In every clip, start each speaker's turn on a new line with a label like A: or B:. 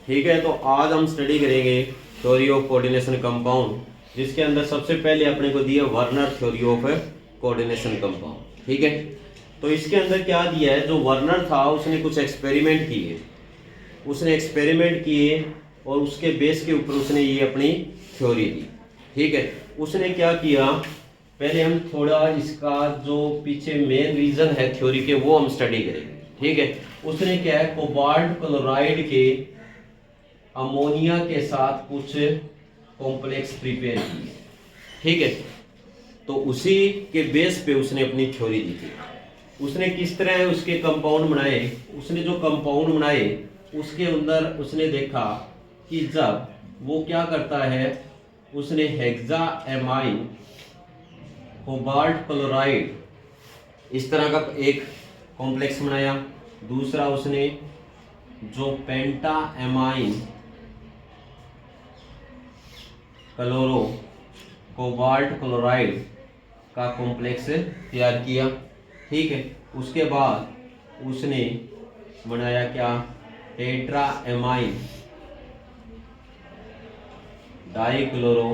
A: ठीक है, तो आज हम स्टडी करेंगे थ्योरी ऑफ कोऑर्डिनेशन कंपाउंड, जिसके अंदर सबसे पहले अपने को दिया Werner theory of coordination compound. ठीक है, तो इसके अंदर क्या दिया है, जो वर्नर था उसने कुछ एक्सपेरिमेंट किए और उसके बेस के ऊपर उसने ये अपनी थ्योरी दी। ठीक है, उसने क्या किया, पहले हम थोड़ा इसका जो पीछे मेन रीजन है थ्योरी के वो हम स्टडी करेंगे। ठीक है, उसने क्या है, कोबाल्ट क्लोराइड के अमोनिया के साथ कुछ कॉम्प्लेक्स प्रिपेयर किए। ठीक है, तो उसी के बेस पे उसने अपनी थ्योरी दी थी। उसने किस तरह उसके कंपाउंड बनाए, उसने जो कंपाउंड बनाए उसके अंदर उसने देखा कि जब वो क्या करता है, उसने हेक्साएमाइन कोबाल्ट क्लोराइड इस तरह का एक कॉम्प्लेक्स बनाया। दूसरा उसने जो पेंटाएमाइन क्लोरो कोबाल्ट क्लोराइड का कॉम्प्लेक्स तैयार किया। ठीक है, उसके बाद उसने बनाया क्या, टेट्राएमाइन डाइक्लोरो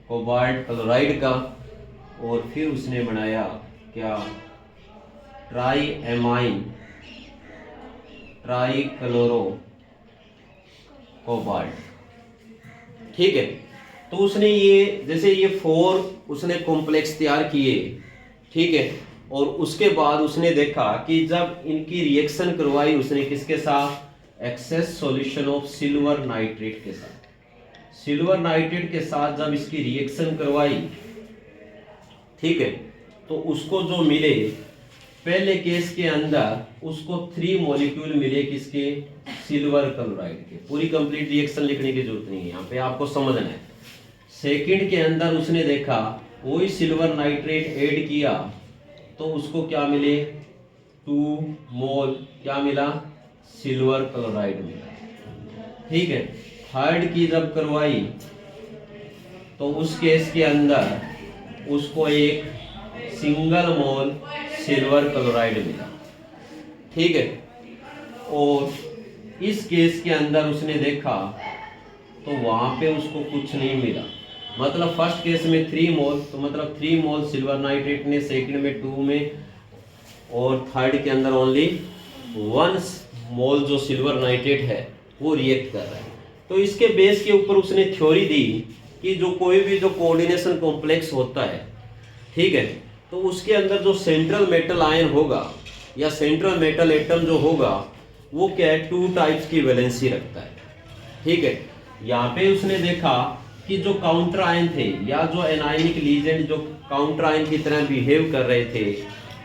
A: कोबाल्ट क्लोराइड का, और फिर उसने बनाया क्या, ट्राईएमाइन ट्राईक्लोरो कोबाल्ट। ठीक है, तो उसने ये जैसे ये 4 उसने कॉम्प्लेक्स तैयार किए। ठीक है, और उसके बाद उसने देखा कि जब इनकी रिएक्शन करवाई उसने किसके साथ, excess solution of silver nitrate के साथ। सिल्वर नाइट्रेट के साथ जब इसकी रिएक्शन करवाई, ठीक है, तो उसको जो मिले, पहले केस के अंदर उसको 3 मॉलिक्यूल मिले किसके, सिल्वर क्लोराइड के। पूरी कंप्लीट रिएक्शन लिखने की जरूरत नहीं है, यहाँ पे आपको समझना है। सेकंड के अंदर उसने देखा वही सिल्वर नाइट्रेट ऐड किया तो उसको क्या मिले, 2 मोल क्या मिला, सिल्वर क्लोराइड मिला। ठीक है, थर्ड की जब करवाई तो उस केस के अंदर उसको एक सिंगल मोल सिल्वर क्लोराइड मिला। ठीक है, और इस केस के अंदर उसने देखा तो वहां पे उसको कुछ नहीं मिला। मतलब फर्स्ट केस में 3 मोल, तो मतलब 3 मोल सिल्वर नाइट्रेट ने, सेकंड में 2 में, और थर्ड के अंदर ओनली 1 मोल जो सिल्वर नाइट्रेट है वो रिएक्ट कर रहा है। तो इसके बेस के ऊपर उसने थ्योरी दी कि जो कोई भी जो कोऑर्डिनेशन कॉम्प्लेक्स होता है, ठीक है, तो उसके अंदर जो सेंट्रल मेटल आयन होगा या सेंट्रल मेटल एटम जो होगा वो क्या है, 2 टाइप्स की वैलेंसी रखता है। ठीक है, यहाँ पे उसने देखा कि जो काउंटर आयन थे या जो एनायनिक लीजेंड जो काउंटर आयन की तरह बिहेव कर रहे थे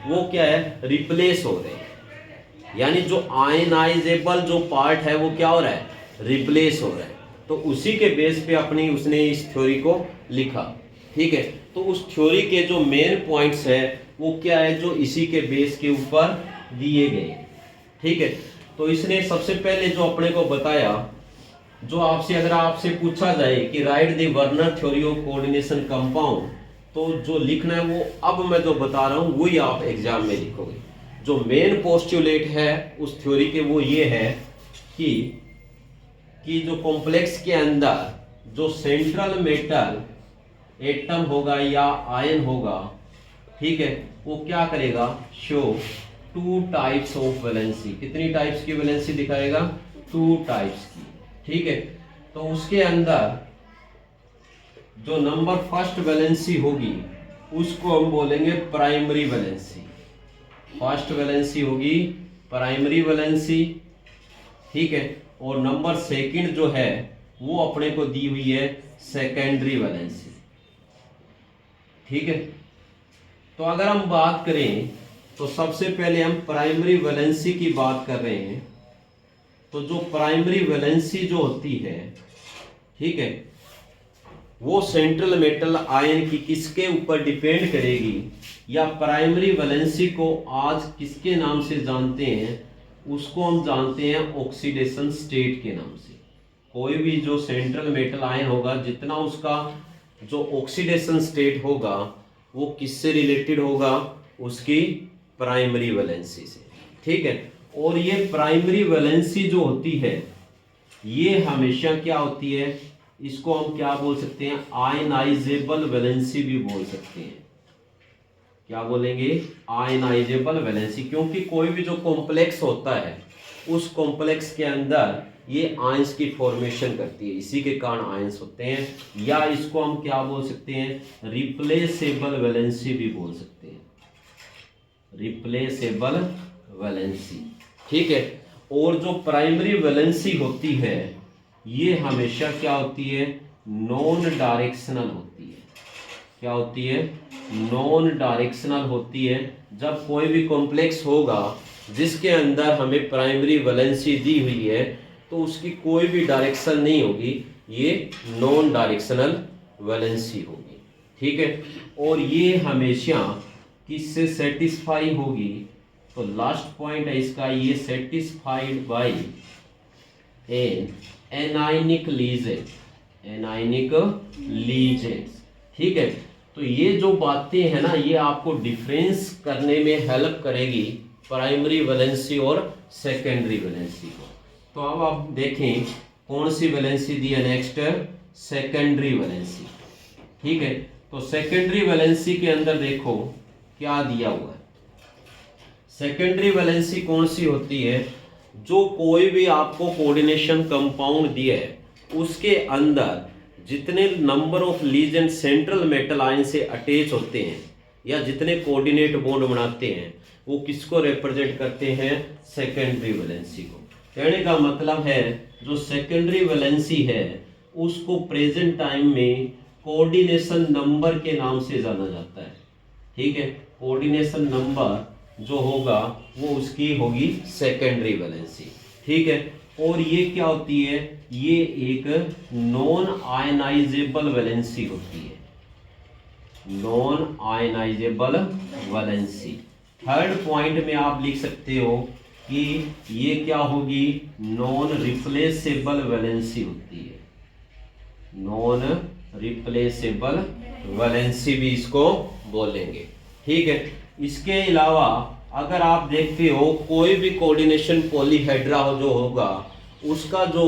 A: वो क्या है, रिप्लेस हो रहे हैं। यानी जो आयनाइजेबल जो पार्ट है वो क्या हो रहा है, रिप्लेस हो रहा है। तो उसी के बेस पे अपनी उसने इस थ्योरी को लिखा। ठीक है, तो उस थ्योरी के जो मेन पॉइंट्स है वो क्या है, जो इसी के बेस के ऊपर दिए गए। ठीक है, तो इसने सबसे पहले जो अपने को बताया, जो आपसे अगर आपसे पूछा जाए कि right the Werner theory of coordination compound, तो जो लिखना है वो अब मैं जो बता रहा हूँ वही आप एग्जाम में लिखोगे। जो मेन पोस्टुलेट है उस थ्योरी के वो ये है कि जो कॉम्प्लेक्स के अंदर जो सेंट्रल मेटल एटम होगा या आयन होगा, ठीक है, वो क्या करेगा, शो 2 टाइप्स ऑफ वैलेंसी। कितनी टाइप्स की वैलेंसी दिखाएगा, 2 टाइप्स की। ठीक है, तो उसके अंदर जो नंबर फर्स्ट वैलेंसी होगी उसको हम बोलेंगे प्राइमरी वैलेंसी। फर्स्ट वैलेंसी होगी प्राइमरी वैलेंसी। ठीक है, और नंबर सेकंड जो है वो अपने को दी हुई है सेकेंडरी वैलेंसी। ठीक है, तो अगर हम बात करें तो सबसे पहले हम प्राइमरी वैलेंसी की बात कर रहे हैं। तो जो प्राइमरी वैलेंसी जो होती है, ठीक है, वो सेंट्रल मेटल आयन की किसके ऊपर डिपेंड करेगी, या प्राइमरी वैलेंसी को आज किसके नाम से जानते हैं, उसको हम जानते हैं ऑक्सीडेशन स्टेट के नाम से। कोई भी जो सेंट्रल मेटल आयन होगा, जितना उसका जो ऑक्सीडेशन स्टेट होगा वो किससे रिलेटेड होगा, उसकी प्राइमरी वैलेंसी से। ठीक है, और ये प्राइमरी वैलेंसी जो होती है ये हमेशा क्या होती है, इसको हम क्या बोल सकते हैं, आयनाइजेबल वैलेंसी भी बोल सकते हैं। क्या बोलेंगे, आयनाइजेबल वैलेंसी, क्योंकि कोई भी जो कॉम्प्लेक्स होता है उस कॉम्प्लेक्स के अंदर ये आयंस की फॉर्मेशन करती है, इसी के कारण आयंस होते हैं। या इसको हम क्या बोल सकते हैं, रिप्लेसेबल वैलेंसी भी बोल सकते हैं, रिप्लेसेबल वैलेंसी। ठीक है। और जो प्राइमरी वैलेंसी होती है ये हमेशा क्या होती है, नॉन डायरेक्शनल होती है। क्या होती है, नॉन डायरेक्शनल होती है। जब कोई भी कॉम्प्लेक्स होगा जिसके अंदर हमें प्राइमरी वैलेंसी दी हुई है तो उसकी कोई भी डायरेक्शन नहीं होगी, ये नॉन डायरेक्शनल वैलेंसी होगी। ठीक है। और ये हमेशा किससे सेटिस्फाई होगी, तो लास्ट पॉइंट है इसका, ये satisfied by an anionic ligand, anionic ligand. ठीक है। तो ये जो बातें हैं ना ये आपको डिफरेंस करने में हेल्प करेगी प्राइमरी वैलेंसी और सेकेंडरी वैलेंसी को। तो अब आप देखें कौन सी वैलेंसी दी है, नेक्स्ट सेकेंडरी वैलेंसी। ठीक है। तो सेकेंडरी वैलेंसी के अंदर देखो क्या दिया हुआ है। सेकेंडरी वैलेंसी कौन सी होती है, जो कोई भी आपको कोऑर्डिनेशन कंपाउंड दिया है उसके अंदर जितने number of legend central metal ion से अटैच होते हैं या जितने कोऑर्डिनेट बॉन्ड बनाते हैं वो किसको रिप्रेजेंट करते हैं, सेकेंडरी वैलेंसी को। कहने का मतलब है जो सेकेंडरी वैलेंसी है उसको प्रेजेंट टाइम में कोऑर्डिनेशन नंबर के नाम से जाना जाता है। ठीक है। कोऑर्डिनेशन नंबर जो होगा वो उसकी होगी सेकेंडरी वैलेंसी। ठीक है। और ये क्या होती है, ये एक नॉन आयनाइजेबल वैलेंसी होती है, non ionisable valency. Third point में आप लिख सकते हो कि ये क्या होगी, नॉन रिप्लेसेबल वैलेंसी होती है, नॉन रिप्लेसेबल वैलेंसी भी इसको बोलेंगे। ठीक है। इसके अलावा अगर आप देखते हो कोई भी कोऑर्डिनेशन पॉलीहेड्रा जो होगा उसका जो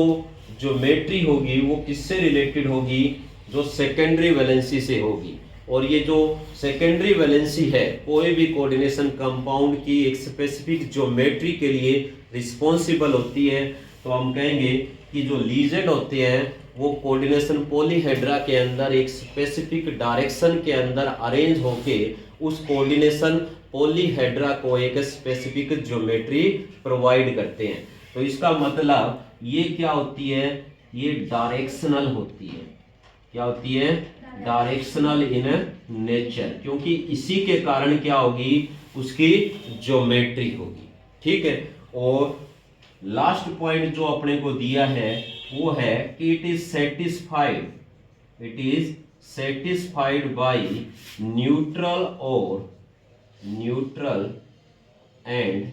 A: ज्योमेट्री होगी वो किससे रिलेटेड होगी, जो सेकेंडरी वैलेंसी से होगी। और ये जो सेकेंडरी वैलेंसी है कोई भी कोऑर्डिनेशन कंपाउंड की एक स्पेसिफिक ज्योमेट्री के लिए रिस्पॉन्सिबल होती है। तो हम कहेंगे कि जो लीजेंड होते हैं वो कोऑर्डिनेशन पॉलीहेड्रा के अंदर एक स्पेसिफिक डायरेक्शन के अंदर अरेंज होके उस कोऑर्डिनेशन पॉलीहेड्रा को एक स्पेसिफिक ज्योमेट्री प्रोवाइड करते हैं। तो इसका मतलब ये क्या होती है, ये डायरेक्शनल होती है। क्या होती है, डायरेक्शनल इन नेचर, क्योंकि इसी के कारण क्या होगी, उसकी ज्योमेट्री होगी। ठीक है। और लास्ट पॉइंट जो अपने को दिया है वो है कि it is satisfied, it is satisfied by neutral और न्यूट्रल एंड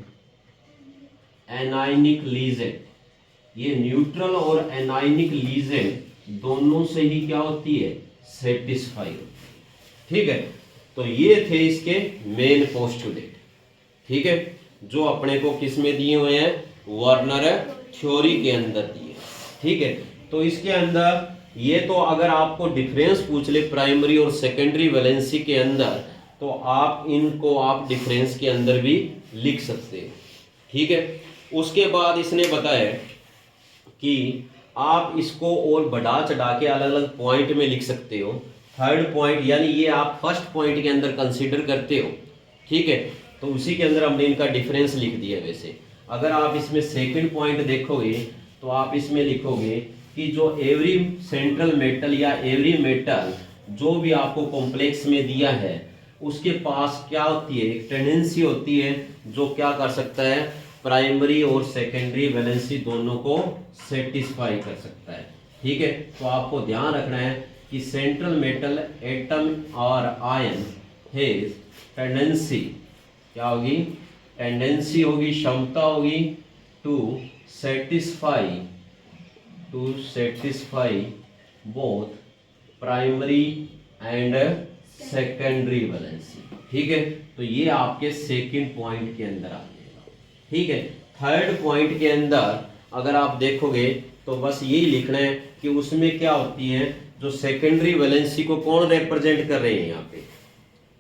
A: एनायनिक लीजेंट। ये न्यूट्रल और एनायनिक लीजेंट दोनों से ही क्या होती है, सेटिस्फाई होती है। ठीक है। तो ये थे इसके मेन पोस्टुलेट। ठीक है, जो अपने को किस में दिए हुए हैं, वर्नर थ्योरी के अंदर दिए। ठीक है। तो इसके अंदर ये तो अगर आपको डिफरेंस पूछ ले प्राइमरी और सेकेंडरी वैलेंसी के अंदर तो आप इनको आप डिफरेंस के अंदर भी लिख सकते हैं। ठीक है। उसके बाद इसने बताया कि आप इसको और बढ़ा चढ़ा के अलग अलग पॉइंट में लिख सकते हो। थर्ड पॉइंट यानी ये आप फर्स्ट पॉइंट के अंदर कंसीडर करते हो। ठीक है। तो उसी के अंदर हमने इनका डिफरेंस लिख दिया। वैसे अगर आप इसमें सेकंड पॉइंट देखोगे तो आप इसमें लिखोगे कि जो एवरी सेंट्रल मेटल या एवरी मेटल जो भी आपको कॉम्प्लेक्स में दिया है उसके पास क्या होती है, एक टेंडेंसी होती है जो क्या कर सकता है, प्राइमरी और सेकेंडरी वैलेंसी दोनों को सेटिस्फाई कर सकता है। ठीक है। तो आपको ध्यान रखना है कि सेंट्रल मेटल एटम और आयन हैज टेंडेंसी, क्या होगी, टेंडेंसी होगी, क्षमता होगी to satisfy both primary and secondary valency. ठीक है। तो ये आपके सेकंड पॉइंट के अंदर आ जाएगा। ठीक है। थर्ड पॉइंट के अंदर अगर आप देखोगे तो बस यही लिखना है कि उसमें क्या होती है, जो सेकेंडरी वैलेंसी को कौन रिप्रेजेंट कर रहे हैं यहाँ पे,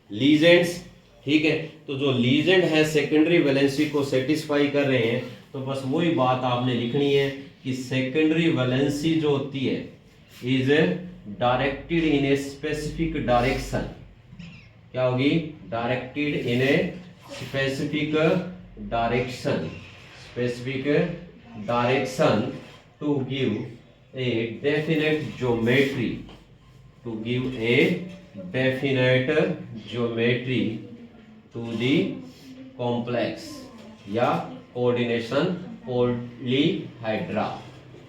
A: लीजेंड्स। ठीक है, तो जो लीजेंड है सेकेंडरी वैलेंसी को सेटिस्फाई कर रहे हैं, तो बस वही बात आपने लिखनी है कि सेकेंडरी वैलेंसी जो होती है is directed in a specific direction. क्या होगी, directed in a specific direction, specific direction to give a definite geometry, to give a definite geometry to the complex या कोऑर्डिनेशन पॉलीहेड्रा।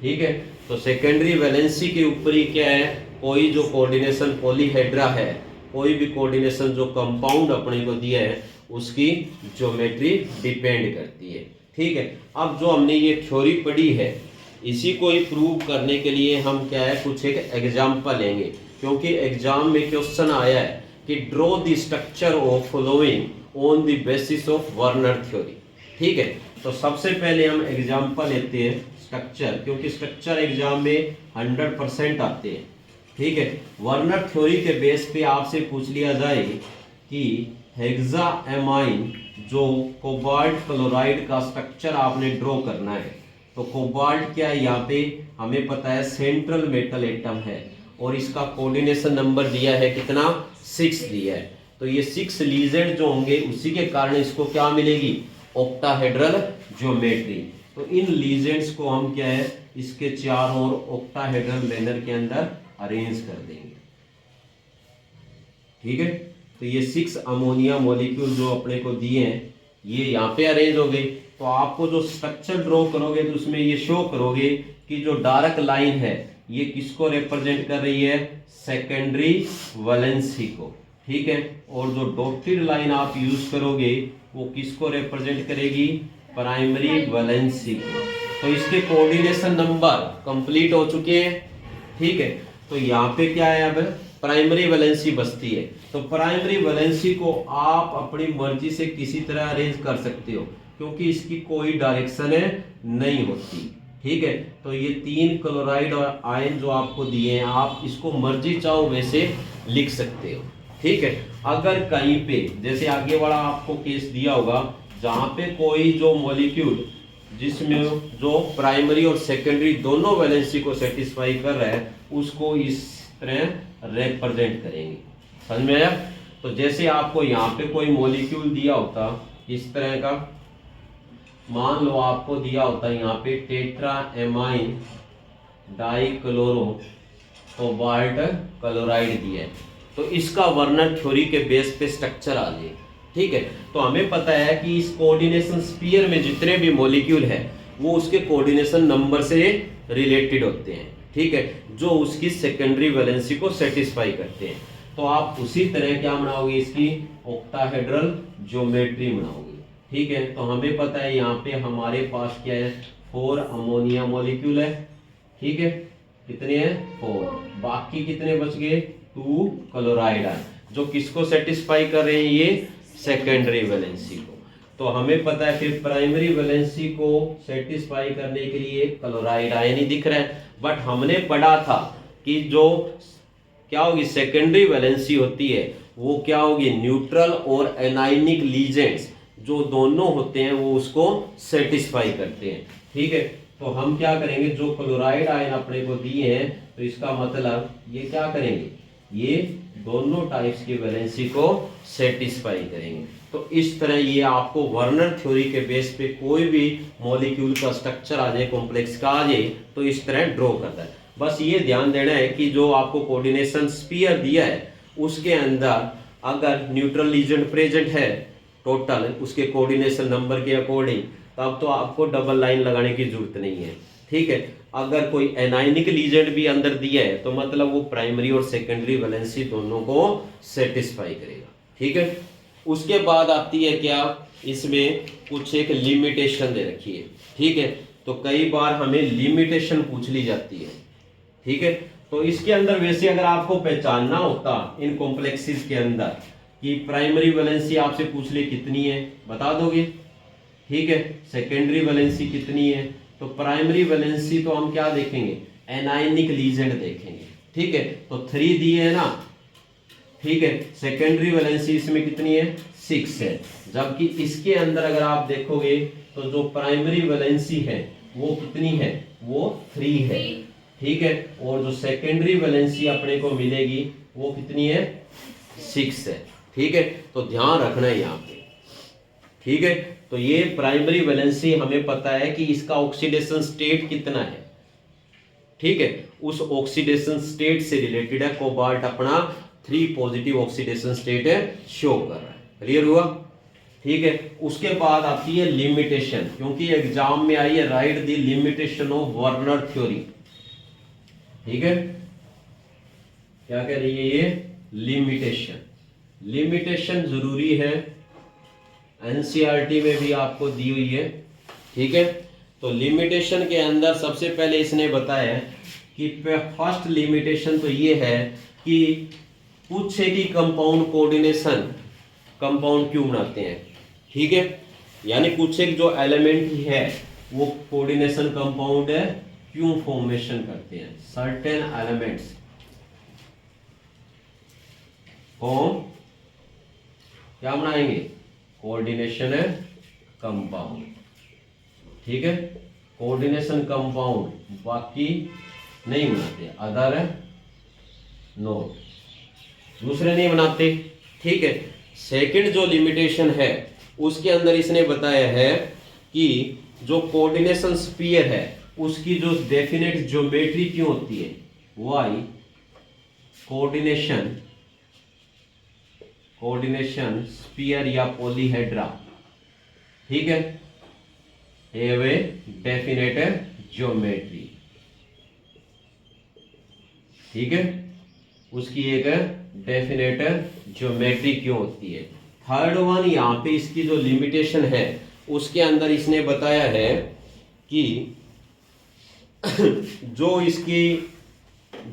A: ठीक है, तो सेकेंडरी वैलेंसी के ऊपर ही क्या है, कोई जो कोऑर्डिनेशन पॉलीहेड्रा है, कोई भी कोऑर्डिनेशन जो कंपाउंड अपने को दिया है उसकी ज्योमेट्री डिपेंड करती है। ठीक है, अब जो हमने ये थ्योरी पढ़ी है इसी को ही प्रूव करने के लिए हम क्या है, कुछ एक एग्जांपल लेंगे, क्योंकि एग्जाम में क्वेश्चन आया है कि draw the structure of following on the basis of Werner theory. ठीक है, तो सबसे पहले हम एग्जांपल लेते हैं स्ट्रक्चर, क्योंकि स्ट्रक्चर एग्जाम में 100% आते हैं। ठीक है, वर्नर थ्योरी के बेस पे आपसे पूछ लिया जाए कि हेक्साएमाइन जो कोबाल्ट क्लोराइड का स्ट्रक्चर आपने ड्रॉ करना है, तो कोबाल्ट क्या है, यहाँ पे हमें पता है सेंट्रल मेटल एटम है और इसका कोऑर्डिनेशन नंबर दिया है कितना, 6 दिया है। तो ये 6 लीजेंड जो होंगे उसी के कारण इसको क्या मिलेगी, ऑक्टाहेड्रल ज्योमेट्री। तो इन लीजेंड्स को हम क्या है, इसके चारों ओर ऑक्टाहेड्रल मैनर के अंदर अरेंज कर देंगे। ठीक है, तो ये 6 अमोनिया मॉलिक्यूल जो अपने को दिए हैं ये यहाँ पे अरेंज हो गए। तो आपको जो स्ट्रक्चर ड्रॉ करोगे तो उसमें ये शो करोगे कि जो डार्क लाइन है ये किसको रिप्रेजेंट कर रही है, सेकेंडरी वैलेंसी को। ठीक है, और जो डॉटेड लाइन आप यूज करोगे वो किसको रिप्रेजेंट करेगी, प्राइमरी वैलेंसी को। तो इसके कोऑर्डिनेशन नंबर कंप्लीट हो चुके हैं। ठीक है, तो यहाँ पे क्या है, अब प्राइमरी वैलेंसी बचती है। तो प्राइमरी वैलेंसी को आप अपनी मर्जी से किसी तरह अरेंज कर सकते हो, क्योंकि इसकी कोई डायरेक्शन नहीं होती। ठीक है, तो ये 3 क्लोराइड और आयन जो आपको दिए हैं, आप इसको मर्जी चाहो वैसे लिख सकते हो। ठीक है, अगर कहीं पे जैसे आगे वाला आपको केस दिया होगा जहाँ पे कोई जो मॉलिक्यूल जिसमें जो प्राइमरी और सेकेंडरी दोनों वैलेंसी को सेटिस्फाई कर रहा है उसको इस तरह रिप्रेजेंट करेंगे। समझ में आया? तो जैसे आपको यहाँ पे कोई मॉलिक्यूल दिया होता इस तरह का, मान लो आपको दिया होता यहाँ पे tetra amine dichloro cobalt chloride दिया है, तो इसका वर्नर थ्योरी के बेस पे स्ट्रक्चर आ जाए। ठीक है, तो हमें पता है कि इस कोऑर्डिनेशन स्फीयर में जितने भी मॉलिक्यूल है वो उसके कोऑर्डिनेशन नंबर से रिलेटेड होते हैं। ठीक है, जो उसकी सेकेंडरी वैलेंसी को सेटिस्फाई करते हैं। तो आप उसी तरह क्या बनाओगे, इसकी ऑक्टाहेड्रल ज्योमेट्री बनाओगे। ठीक है, तो हमें पता है यहाँ पे हमारे पास क्या है, 4 अमोनिया मॉलिक्यूल है। ठीक है, कितने हैं, 4, बाकी कितने बच गए, 2 क्लोराइड आयन, जो किसको सेटिस्फाई कर रहे हैं, ये सेकेंडरी वैलेंसी को। तो हमें पता है फिर प्राइमरी वैलेंसी को सेटिस्फाई करने के लिए क्लोराइड आयन ही दिख रहा है, बट हमने पढ़ा था कि जो क्या होगी सेकेंडरी वैलेंसी होती है वो क्या होगी, न्यूट्रल और एनायनिक लीजेंड्स जो दोनों होते हैं वो उसको सेटिस्फाई करते हैं। ठीक है, तो हम क्या करेंगे, जो क्लोराइड आयन अपने को दिए हैं तो इसका मतलब ये क्या करेंगे, ये दोनों टाइप्स की वैलेंसी को सेटिस्फाई करेंगे। तो इस तरह ये आपको वर्नर थ्योरी के बेस पे कोई भी मॉलिक्यूल का स्ट्रक्चर आ जाए, कॉम्प्लेक्स का आ जाए, तो इस तरह ड्रॉ करता है। बस ये ध्यान देना है कि जो आपको कोऑर्डिनेशन स्फीयर दिया है उसके अंदर अगर न्यूट्रल लीजेंड प्रेजेंट है टोटल उसके कोऑर्डिनेशन नंबर के अकॉर्डिंग, तब तो आपको डबल लाइन लगाने की जरूरत नहीं है। ठीक है, अगर कोई एनायनिक लीजेंड भी अंदर दिया है तो मतलब वो प्राइमरी और सेकेंडरी वैलेंसी दोनों को सेटिस्फाई करेगा। ठीक है, उसके बाद आती है क्या, इसमें कुछ एक लिमिटेशन दे रखी है। ठीक है, तो कई बार हमें लिमिटेशन पूछ ली जाती है। ठीक है, तो इसके अंदर वैसे अगर आपको पहचानना होता इन कॉम्प्लेक्सेस के अंदर कि प्राइमरी वैलेंसी आपसे पूछ ले कितनी है, बता दोगे। ठीक है, सेकेंडरी वैलेंसी कितनी है, तो प्राइमरी वैलेंसी तो हम क्या देखेंगे, एनायनिक लीजेंड देखेंगे, ठीक है। तो 3 दिए है ना, ठीक है। सेकेंडरी वैलेंसी इसमें कितनी है, 6 है। जबकि इसके अंदर अगर आप देखोगे तो जो प्राइमरी वैलेंसी है वो कितनी है, वो 3 है, ठीक है। और जो सेकेंडरी वैलेंसी अपने को मिलेगी वो कितनी है, 6 है, ठीक है। तो ध्यान रखना है यहाँ पे, ठीक है। तो ये प्राइमरी वैलेंसी हमें पता है कि इसका ऑक्सीडेशन स्टेट कितना है, ठीक है। उस ऑक्सीडेशन स्टेट से रिलेटेड है कोबाल्ट अपना 3 पॉजिटिव ऑक्सीडेशन स्टेट है शो कर रहा है। क्लियर हुआ, ठीक है। उसके बाद आती है लिमिटेशन, क्योंकि एग्जाम में आई है right the limitation of Werner theory, ठीक है। क्या कह रही है ये, लिमिटेशन। लिमिटेशन जरूरी है, एनसीईआरटी में भी आपको दी हुई है, ठीक है। तो लिमिटेशन के अंदर सबसे पहले इसने बताया कि फर्स्ट लिमिटेशन तो ये है कि पूछे कि कंपाउंड कोऑर्डिनेशन कंपाउंड क्यों बनाते हैं, ठीक है। यानी पूछे कि जो एलिमेंट है वो कोऑर्डिनेशन कंपाउंड है क्यों फॉर्मेशन करते हैं, सर्टेन एलिमेंट्स फॉर्म क्या बनाएंगे, कोऑर्डिनेशन है कंपाउंड, ठीक है। कोऑर्डिनेशन कंपाउंड, बाकी नहीं बनाते, अदर नो, दूसरे नहीं बनाते, ठीक है। सेकंड जो लिमिटेशन है उसके अंदर इसने बताया है कि जो कोऑर्डिनेशन स्फीयर है उसकी जो डेफिनेट ज्योमेट्री क्यों होती है, वाई कोऑर्डिनेशन स्फीयर या पॉलीहेड्रा, ठीक है, हैव ए डेफिनेट ज्योमेट्री, ठीक है। उसकी एक डेफिनेट ज्योमेट्री क्यों होती है। थर्ड वन यहाँ पे इसकी जो लिमिटेशन है उसके अंदर इसने बताया है कि जो इसकी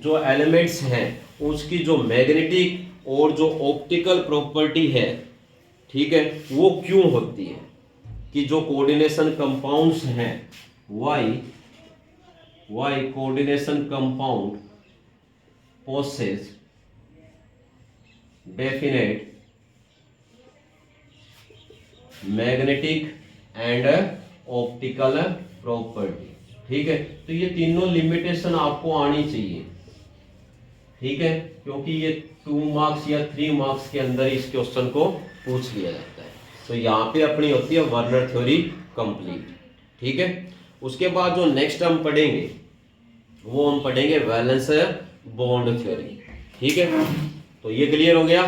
A: जो एलिमेंट्स हैं उसकी जो मैग्नेटिक और जो ऑप्टिकल प्रॉपर्टी है, ठीक है, वो क्यों होती है, कि जो कोऑर्डिनेशन कंपाउंड्स हैं why coordination compound possess definite magnetic and optical property, ठीक है। तो ये तीनों लिमिटेशन आपको आनी चाहिए, ठीक है, क्योंकि ये 2 मार्क्स या 3 मार्क्स के अंदर इस क्वेश्चन को पूछ लिया जाता है। तो यहाँ पे अपनी होती है वर्नर थ्योरी कंप्लीट, ठीक है। उसके बाद जो नेक्स्ट हम पढ़ेंगे वो हम पढ़ेंगे वैलेंस बॉन्ड थ्योरी, ठीक है। तो ये क्लियर हो गया।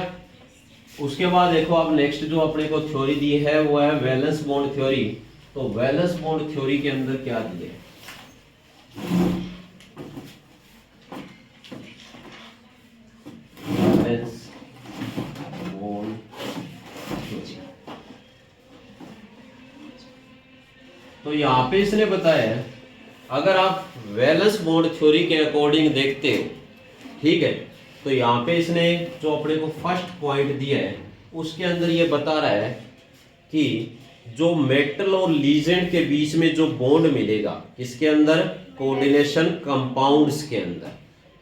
A: उसके बाद देखो अब नेक्स्ट जो अपने को थ्योरी दी है वो है वैलेंस बॉन्ड थ्योरी। तो वैलेंस बॉन्ड थ्योरी के अंदर क्या दिया है, वैलेंस बॉन्ड थ्योरी। तो यहां पे इसने बताया है अगर आप वैलेंस बॉन्ड थ्योरी के अकॉर्डिंग देखते हो, ठीक है, तो यहाँ पे इसने जो अपने को फर्स्ट पॉइंट दिया है उसके अंदर ये बता रहा है कि जो मेटल और लीजेंड के बीच में जो बॉन्ड मिलेगा इसके अंदर कोऑर्डिनेशन कंपाउंड्स के अंदर,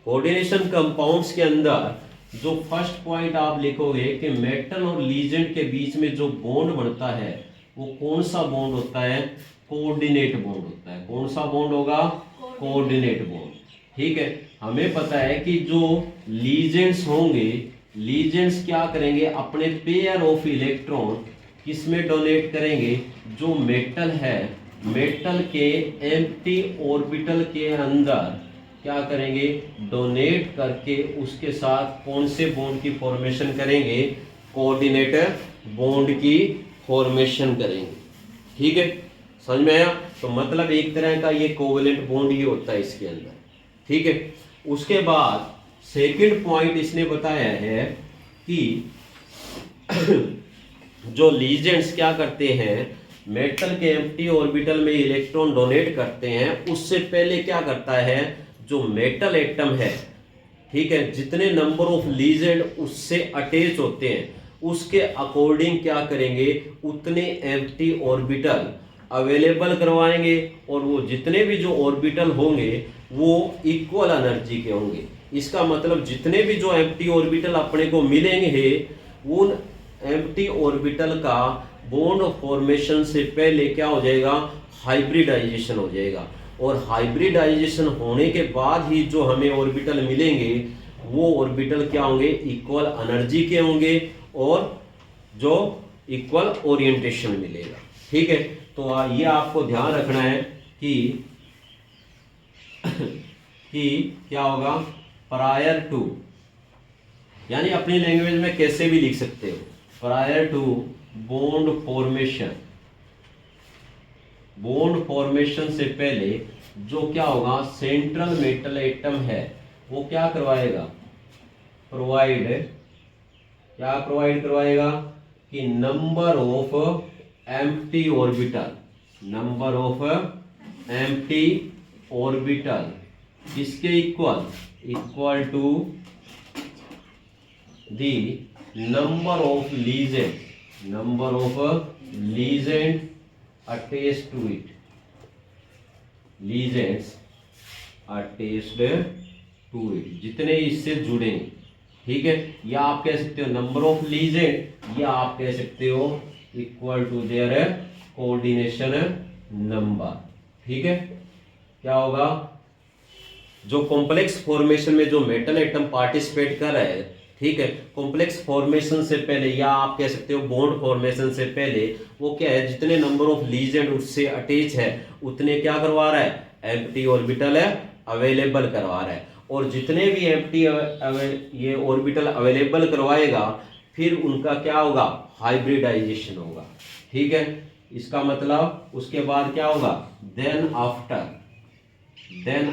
A: कोऑर्डिनेशन कंपाउंड्स के अंदर जो फर्स्ट पॉइंट आप लिखोगे कि मेटल और लीजेंड के बीच में जो बॉन्ड बनता है वो कौन सा बॉन्ड होता है, कोऑर्डिनेट बॉन्ड होता है। कौन सा बॉन्ड होगा, कोऑर्डिनेट बॉन्ड, ठीक है। हमें पता है कि जो लीजेंड्स होंगे, लीजेंड्स क्या करेंगे, अपने पेयर ऑफ इलेक्ट्रॉन किसमें डोनेट करेंगे, जो मेटल है मेटल के एम्प्टी ऑर्बिटल के अंदर क्या करेंगे, डोनेट करके उसके साथ कौन से बॉन्ड की फॉर्मेशन करेंगे, कोऑर्डिनेट बॉन्ड की फॉर्मेशन करेंगे, ठीक है। समझ में आया। तो मतलब एक तरह का ये कोवेलेंट बॉन्ड ही होता है इसके अंदर, ठीक है। उसके बाद सेकंड पॉइंट इसने बताया है कि जो लीजेंड्स क्या करते हैं, मेटल के एम्प्टी ऑर्बिटल में इलेक्ट्रॉन डोनेट करते हैं, उससे पहले क्या करता है जो मेटल एटम है, ठीक है, जितने नंबर ऑफ लीजेंड उससे अटैच होते हैं उसके अकॉर्डिंग क्या करेंगे, उतने एम्प्टी ऑर्बिटल अवेलेबल करवाएंगे और वो जितने भी जो ऑर्बिटल होंगे वो इक्वल एनर्जी के होंगे। इसका मतलब जितने भी जो एम्प्टी ऑर्बिटल अपने को मिलेंगे उन एम्प्टी ऑर्बिटल का बॉन्ड फॉर्मेशन से पहले क्या हो जाएगा, हाइब्रिडाइजेशन हो जाएगा। और हाइब्रिडाइजेशन होने के बाद ही जो हमें ऑर्बिटल मिलेंगे वो ऑर्बिटल क्या होंगे, इक्वल एनर्जी के होंगे और जो इक्वल ओरिएंटेशन मिलेगा। ठीक है, तो ये आपको ध्यान रखना है कि क्या होगा, प्रायर टू, यानी अपनी लैंग्वेज में कैसे भी लिख सकते हो, prior to bond formation, bond formation से पहले जो क्या होगा, सेंट्रल मेटल एटम है वो क्या करवाएगा, प्रोवाइड, क्या प्रोवाइड करवाएगा कि number of empty orbital, number of empty orbital किसके equal, equal to the number of ligand, number of ligand attached to it, ligands attached to it, जितने इससे जुड़े। ठीक है, या आप कह सकते हो नंबर ऑफ लीजेंड, या आप कह सकते हो equal to their coordination number. ठीक है, क्या होगा, जो कॉम्प्लेक्स फॉर्मेशन में जो मेटल एटम पार्टिसिपेट कर रहा है, ठीक है, कॉम्प्लेक्स फॉर्मेशन से पहले या आप कह सकते हो बॉन्ड फॉर्मेशन से पहले वो क्या है, जितने नंबर ऑफ लीजेंड उससे अटैच है उतने क्या करवा रहा है, एम्प्टी ऑर्बिटल है अवेलेबल करवा रहा है। और जितने भी एम्प्टी ये ऑर्बिटल अवेलेबल करवाएगा फिर उनका क्या होगा, हाइब्रिडाइजेशन होगा। ठीक है, इसका मतलब उसके बाद क्या होगा, then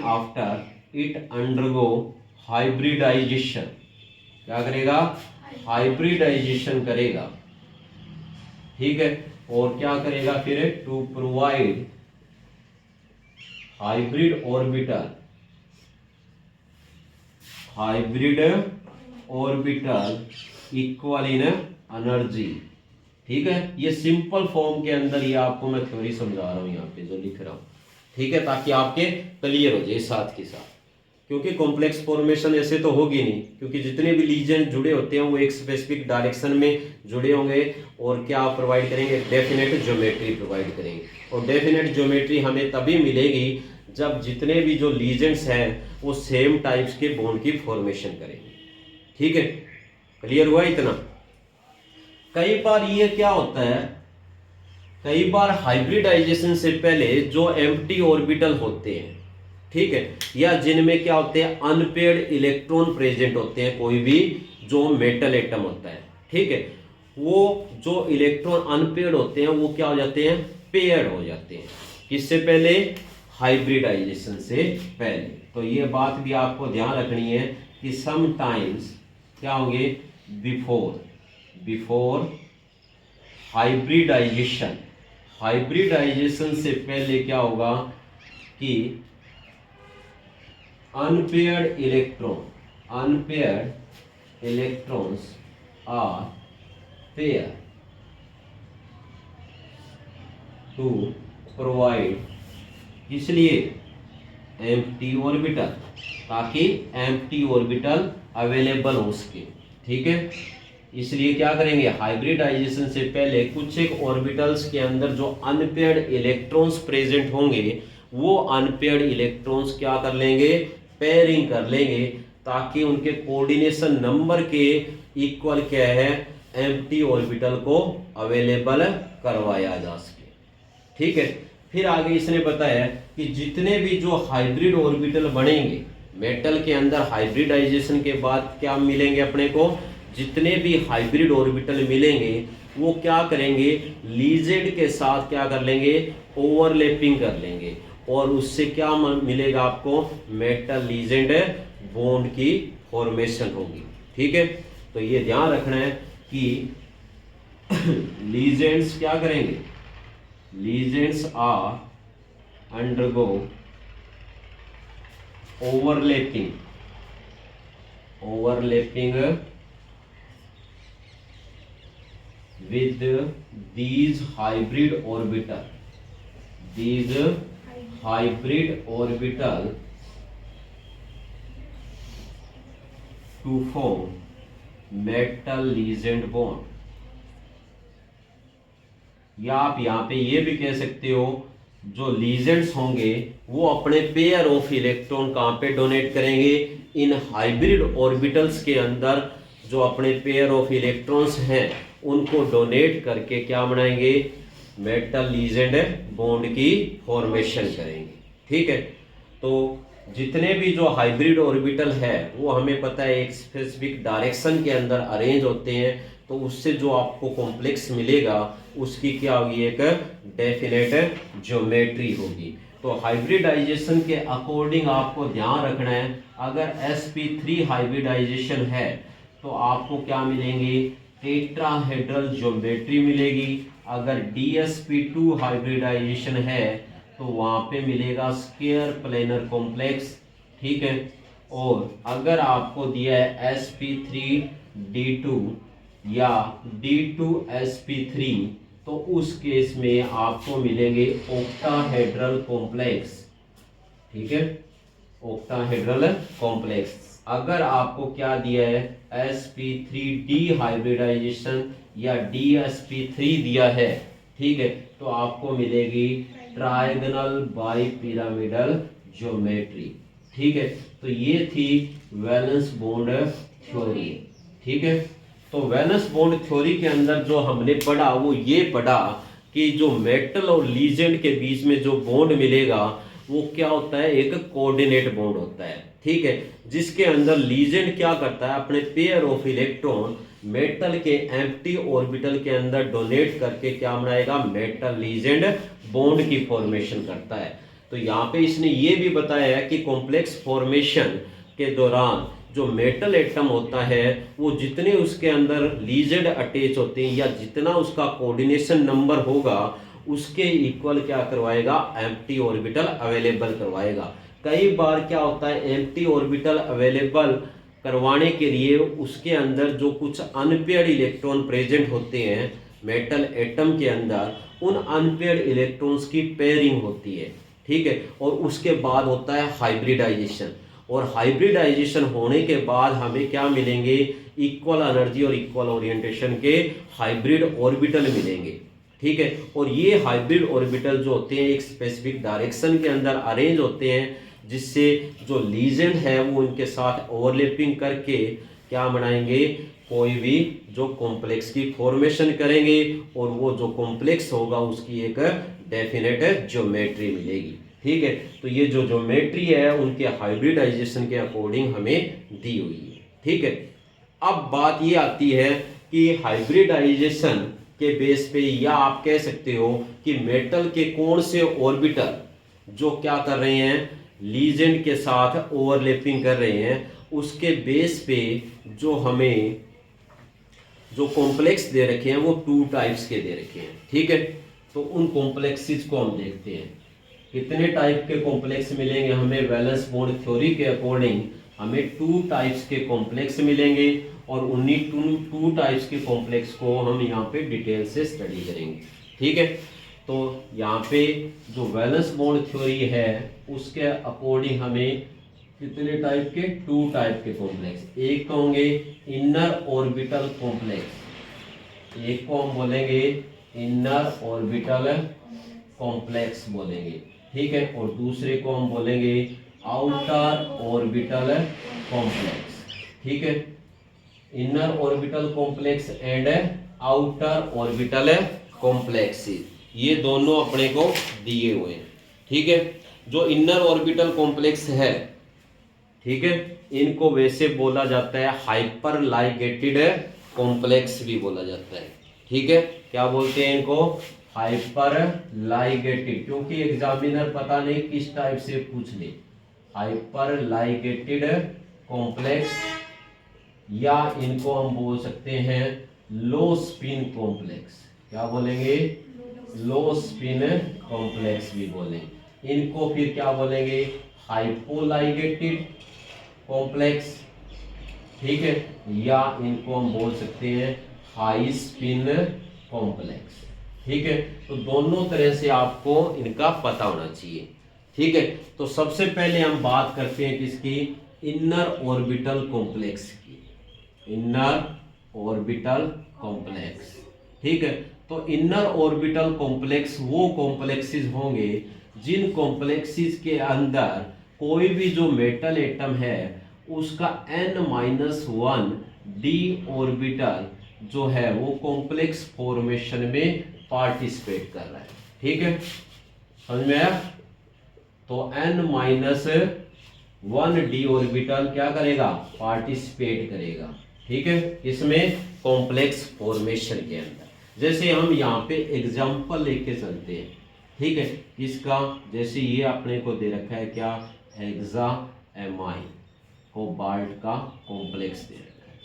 A: after it undergo hybridisation, क्या करेगा, हाइब्रिडाइजेशन करेगा। ठीक है, और क्या करेगा फिर, to provide hybrid orbital, hybrid orbital equal in energy. ठीक है, ये सिंपल फॉर्म के अंदर ये आपको मैं थ्योरी समझा रहा हूं यहाँ पे जो लिख रहा हूं। ठीक है, ताकि आपके क्लियर हो जाए साथ के साथ, क्योंकि कॉम्प्लेक्स फॉर्मेशन ऐसे तो होगी नहीं, क्योंकि जितने भी लीजेंड जुड़े होते हैं वो एक स्पेसिफिक डायरेक्शन में जुड़े होंगे और क्या प्रोवाइड करेंगे, डेफिनेट ज्योमेट्री प्रोवाइड करेंगे। और डेफिनेट ज्योमेट्री हमें तभी मिलेगी जब जितने भी जो लीजेंड्स हैं वो सेम टाइप्स के बॉन्ड की फॉर्मेशन करेंगे। ठीक है, क्लियर हुआ इतना। कई बार ये क्या होता है, कई बार हाइब्रिडाइजेशन से पहले जो एम्प्टी ऑर्बिटल होते हैं, ठीक है, या जिनमें क्या होते हैं, अनपेयर्ड इलेक्ट्रॉन प्रेजेंट होते हैं, कोई भी जो मेटल एटम होता है, ठीक है, वो जो इलेक्ट्रॉन अनपेयर्ड होते हैं वो क्या हो जाते हैं, पेयर्ड हो जाते हैं। किससे पहले, हाइब्रिडाइजेशन से पहले। तो ये बात भी आपको ध्यान रखनी है कि समटाइम्स क्या होंगे, बिफोर हाइब्रिडाइजेशन, हाइब्रिडाइजेशन से पहले क्या होगा कि unpaired electrons are pair to provide, इसलिए एम्प्टी ऑर्बिटल, ताकि एम्प्टी ऑर्बिटल अवेलेबल हो सके। ठीक है, इसलिए क्या करेंगे, हाइब्रिडाइजेशन से पहले कुछ एक ऑर्बिटल्स के अंदर जो अनपेयर्ड इलेक्ट्रॉन्स प्रेजेंट होंगे वो अनपेयर्ड इलेक्ट्रॉन्स क्या कर लेंगे, पेयरिंग कर लेंगे, ताकि उनके कोऑर्डिनेशन नंबर के इक्वल क्या है, एम्प्टी ऑर्बिटल को अवेलेबल करवाया जा सके। ठीक है, फिर आगे इसने बताया कि जितने भी जो हाइब्रिड ऑर्बिटल बनेंगे मेटल के अंदर, हाइब्रिडाइजेशन के बाद क्या मिलेंगे अपने को, जितने भी हाइब्रिड ऑर्बिटल मिलेंगे वो क्या करेंगे, लीजेंड के साथ क्या कर लेंगे, ओवरलैपिंग कर लेंगे, और उससे क्या मिलेगा आपको, मेटल लीजेंड बॉन्ड की फॉर्मेशन होगी। ठीक है, तो ये ध्यान रखना है कि लीजेंड्स क्या करेंगे, ligands are undergo overlapping with these hybrid orbital, these hybrid orbital to form metal legend bond, या आप यहाँ पे ये भी कह सकते हो जो लीजेंड्स होंगे वो अपने पेयर ऑफ इलेक्ट्रॉन कहाँ पे डोनेट करेंगे, इन हाइब्रिड ऑर्बिटल्स के अंदर जो अपने पेयर ऑफ इलेक्ट्रॉन्स हैं उनको डोनेट करके क्या बनाएंगे, मेटल लीजेंड बॉन्ड की फॉर्मेशन करेंगे। ठीक है, तो जितने भी जो हाइब्रिड ऑर्बिटल है वो हमें पता है एक स्पेसिफिक डायरेक्शन के अंदर अरेंज होते हैं, तो उससे जो आपको कॉम्प्लेक्स मिलेगा उसकी क्या होगी, एक डेफिनेट ज्योमेट्री होगी। तो हाइब्रिडाइजेशन के अकॉर्डिंग आपको ध्यान रखना है, अगर sp3 हाइब्रिडाइजेशन है तो आपको क्या मिलेंगे, टेट्राहेड्रल ज्योमेट्री मिलेगी। अगर dsp2 हाइब्रिडाइजेशन है तो वहां पे मिलेगा स्क्वायर प्लेनर कॉम्प्लेक्स। ठीक है, और अगर आपको दिया है sp3d2 या d2sp3 तो उस केस में आपको मिलेंगे ऑक्टाहेड्रल कॉम्प्लेक्स। ठीक है, ऑक्टाहेड्रल कॉम्प्लेक्स। अगर आपको क्या दिया है sp3d हाइब्रिडाइजेशन या dsp3 दिया है, ठीक है, तो आपको मिलेगी ट्रायगोनल बाइपिरामिडल ज्योमेट्री। ठीक है, तो ये थी वैलेंस बॉन्ड थ्योरी। ठीक है, तो वैलेंस बॉन्ड थ्योरी के अंदर जो हमने पढ़ा वो ये पढ़ा कि जो मेटल और लीजेंड के बीच में जो बॉन्ड मिलेगा वो क्या होता है, एक कोऑर्डिनेट बॉन्ड होता है। ठीक है, जिसके अंदर लीजेंड क्या करता है, अपने पेयर ऑफ इलेक्ट्रॉन मेटल के एम्प्टी ऑर्बिटल के अंदर डोनेट करके क्या बनाएगा, मेटल लीजेंड बॉन्ड की फॉर्मेशन करता है। तो यहाँ पे इसने ये भी बताया है कि कॉम्प्लेक्स फॉर्मेशन के दौरान जो मेटल एटम होता है वो जितने उसके अंदर लीजेंड अटैच होते हैं या जितना उसका कोऑर्डिनेशन नंबर होगा उसके इक्वल क्या करवाएगा, एम्प्टी ऑर्बिटल अवेलेबल करवाएगा। कई बार क्या होता है, एम्प्टी ऑर्बिटल अवेलेबल करवाने के लिए उसके अंदर जो कुछ अनपेयर्ड इलेक्ट्रॉन प्रेजेंट होते हैं मेटल एटम के अंदर, उन अनपेयर्ड इलेक्ट्रॉन्स की पेयरिंग होती है। ठीक है, और उसके बाद होता है हाइब्रिडाइजेशन, और हाइब्रिडाइजेशन होने के बाद हमें क्या मिलेंगे, इक्वल एनर्जी और इक्वल ओरिएंटेशन के हाइब्रिड ऑर्बिटल मिलेंगे। ठीक है, और ये हाइब्रिड ऑर्बिटल जो होते हैं एक स्पेसिफिक डायरेक्शन के अंदर अरेंज होते हैं, जिससे जो लीजेंड है वो उनके साथ ओवरलैपिंग करके क्या बनाएंगे, कोई भी जो कॉम्प्लेक्स की फॉर्मेशन करेंगे, और वो जो कॉम्प्लेक्स होगा उसकी एक डेफिनेट ज्योमेट्री मिलेगी। ठीक है, तो ये जो ज्योमेट्री है उनके हाइब्रिडाइजेशन के अकॉर्डिंग हमें दी हुई है। ठीक है, अब बात ये आती है कि हाइब्रिडाइजेशन के बेस पे, या आप कह सकते हो कि मेटल के कौन से ऑर्बिटल जो क्या कर रहे हैं, लीजेंड के साथ ओवरलैपिंग कर रहे हैं, उसके बेस पे जो हमें जो कॉम्प्लेक्स दे रखे हैं वो 2 टाइप्स के दे रखे हैं। ठीक है, तो उन कॉम्प्लेक्सेस को हम देखते हैं, कितने टाइप के कॉम्प्लेक्स मिलेंगे हमें। वैलेंस बॉन्ड थ्योरी के अकॉर्डिंग हमें 2 टाइप्स के कॉम्प्लेक्स मिलेंगे, और उन्हीं 2 टाइप्स के कॉम्प्लेक्स को हम यहाँ पे डिटेल से स्टडी करेंगे। ठीक है, तो यहाँ पे जो वैलेंस बॉन्ड थ्योरी है उसके अकॉर्डिंग हमें कितने टाइप के, 2 टाइप के कॉम्प्लेक्स। एक तो होंगे इनर ऑर्बिटल कॉम्प्लेक्स, एक को हम बोलेंगे इनर ऑर्बिटल कॉम्प्लेक्स बोलेंगे। ठीक है, और दूसरे को हम बोलेंगे आउटर ऑर्बिटल कॉम्प्लेक्स। ठीक है, inner orbital complex and outer orbital complex, ये दोनों अपने को दिए हुए हैं। ठीक है, जो इनर ऑर्बिटल कॉम्प्लेक्स है, ठीक है, इनको वैसे बोला जाता है हाइपर लाइगेटेड कॉम्प्लेक्स भी बोला जाता है। ठीक है, क्या बोलते हैं इनको, हाइपर लाइगेटेड, क्योंकि एग्जामिनर पता नहीं किस टाइप से पूछ ले, हाइपर लाइगेटेड कॉम्प्लेक्स, या इनको हम बोल सकते हैं लो स्पिन कॉम्प्लेक्स। क्या बोलेंगे, लो स्पिन कॉम्प्लेक्स भी बोलेंगे। इनको फिर क्या बोलेंगे, हाइपोलाइगेटेड कॉम्प्लेक्स। ठीक है, या इनको हम बोल सकते हैं हाई स्पिन कॉम्प्लेक्स। ठीक है, तो दोनों तरह से आपको इनका पता होना चाहिए। ठीक है, तो सबसे पहले हम बात करते हैं किसकी, इनर ऑर्बिटल कॉम्प्लेक्स की, इनर ऑर्बिटल कॉम्प्लेक्स। ठीक है, तो इनर ऑर्बिटल कॉम्प्लेक्स वो कॉम्प्लेक्सेस होंगे जिन कॉम्प्लेक्सेस के अंदर कोई भी जो मेटल एटम है उसका n-1 d ऑर्बिटल जो है वो कॉम्प्लेक्स फॉर्मेशन में पार्टिसिपेट कर रहा है। ठीक है, समझ में आया? तो n-1 d ऑर्बिटल क्या करेगा, पार्टिसिपेट करेगा। ठीक है, इसमें कॉम्प्लेक्स फॉर्मेशन के अंदर। जैसे हम यहाँ पे एग्जांपल लेके चलते हैं। ठीक है, इसका जैसे ये अपने को दे रखा है क्या, हेक्सा एमाइन कोबाल्ट का कॉम्प्लेक्स दे रखा है।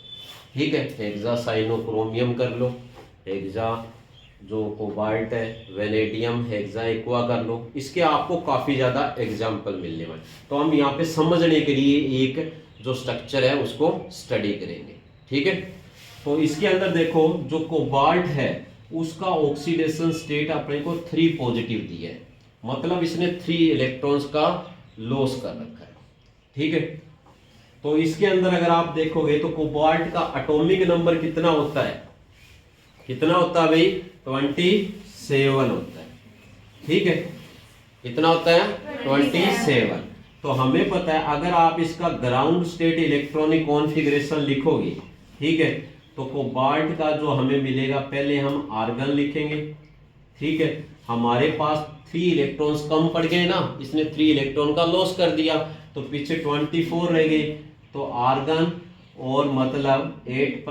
A: ठीक है, हेक्सा साइनोक्रोमियम कर लो, हेक्सा जो कोबाल्ट है, वेनेडियम हेक्सा एक्वा कर लो। इसके आपको काफ़ी ज़्यादा एग्जाम्पल मिलने वाले, तो हम यहाँ पे समझने के लिए एक जो स्ट्रक्चर है उसको स्टडी करेंगे। ठीक है, तो इसके अंदर देखो जो कोबाल्ट है उसका ऑक्सीडेशन स्टेट अपने को 3 पॉजिटिव दिया है, मतलब इसने 3 इलेक्ट्रॉन्स का लॉस कर रखा है। ठीक है, तो इसके अंदर अगर आप देखोगे तो कोबाल्ट का एटॉमिक नंबर कितना होता है, कितना होता है भाई, 27 होता है। ठीक है, कितना होता है, 27। तो हमें पता है अगर आप इसका ग्राउंड स्टेट इलेक्ट्रॉनिक कॉन्फ़िगरेशन लिखोगे, ठीक है, तो कोबाल्ट का जो हमें मिलेगा, पहले हम आर्गन लिखेंगे। ठीक है, हमारे पास 3 इलेक्ट्रॉन्स कम पड़ गए ना, इसने 3 इलेक्ट्रॉन का लॉस कर दिया, तो पीछे 24 रह गए। तो आर्गन और मतलब 8 +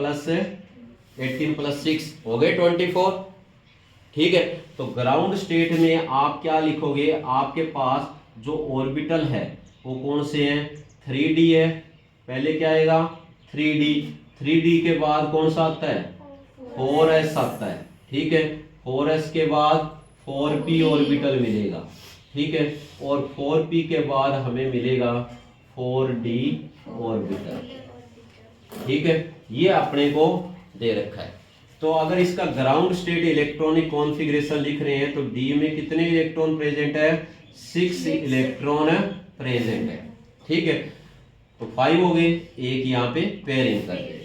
A: 18 + 6 हो गए 24। ठीक है, तो ग्राउंड स्टेट में आप क्या लिखोगे, आपके पास जो ऑर्बिटल है वो कौन से हैं, 3d है। पहले क्या आएगा, 3d, 3d के बाद कौन सा आता है, 4s आता है। ठीक है, 4s के बाद 4p ऑर्बिटल मिलेगा। ठीक है, और 4p के बाद हमें मिलेगा 4d ऑर्बिटल। ठीक है, ये अपने को दे रखा है। तो अगर इसका ग्राउंड स्टेट इलेक्ट्रॉनिक कॉन्फ़िगरेशन लिख रहे हैं तो डी में कितने इलेक्ट्रॉन प्रेजेंट है, 6 इलेक्ट्रॉन प्रेजेंट है। ठीक है, तो 5 हो गए, एक यहाँ पे पेयरिंग कर देगा।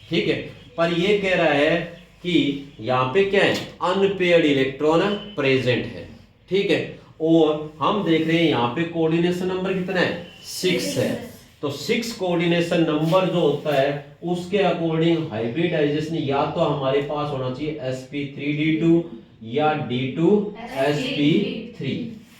A: ठीक है, पर ये कह रहा है कि यहाँ पे क्या है, अनपेयर्ड इलेक्ट्रॉन प्रेजेंट है। ठीक है, और हम देख रहे हैं यहाँ पे कोऑर्डिनेशन नंबर कितना है, 6 है। तो 6 कोऑर्डिनेशन नंबर जो होता है उसके अकॉर्डिंग हाइब्रिडाइजेशन या तो हमारे पास होना चाहिए sp3d2 या d2sp3।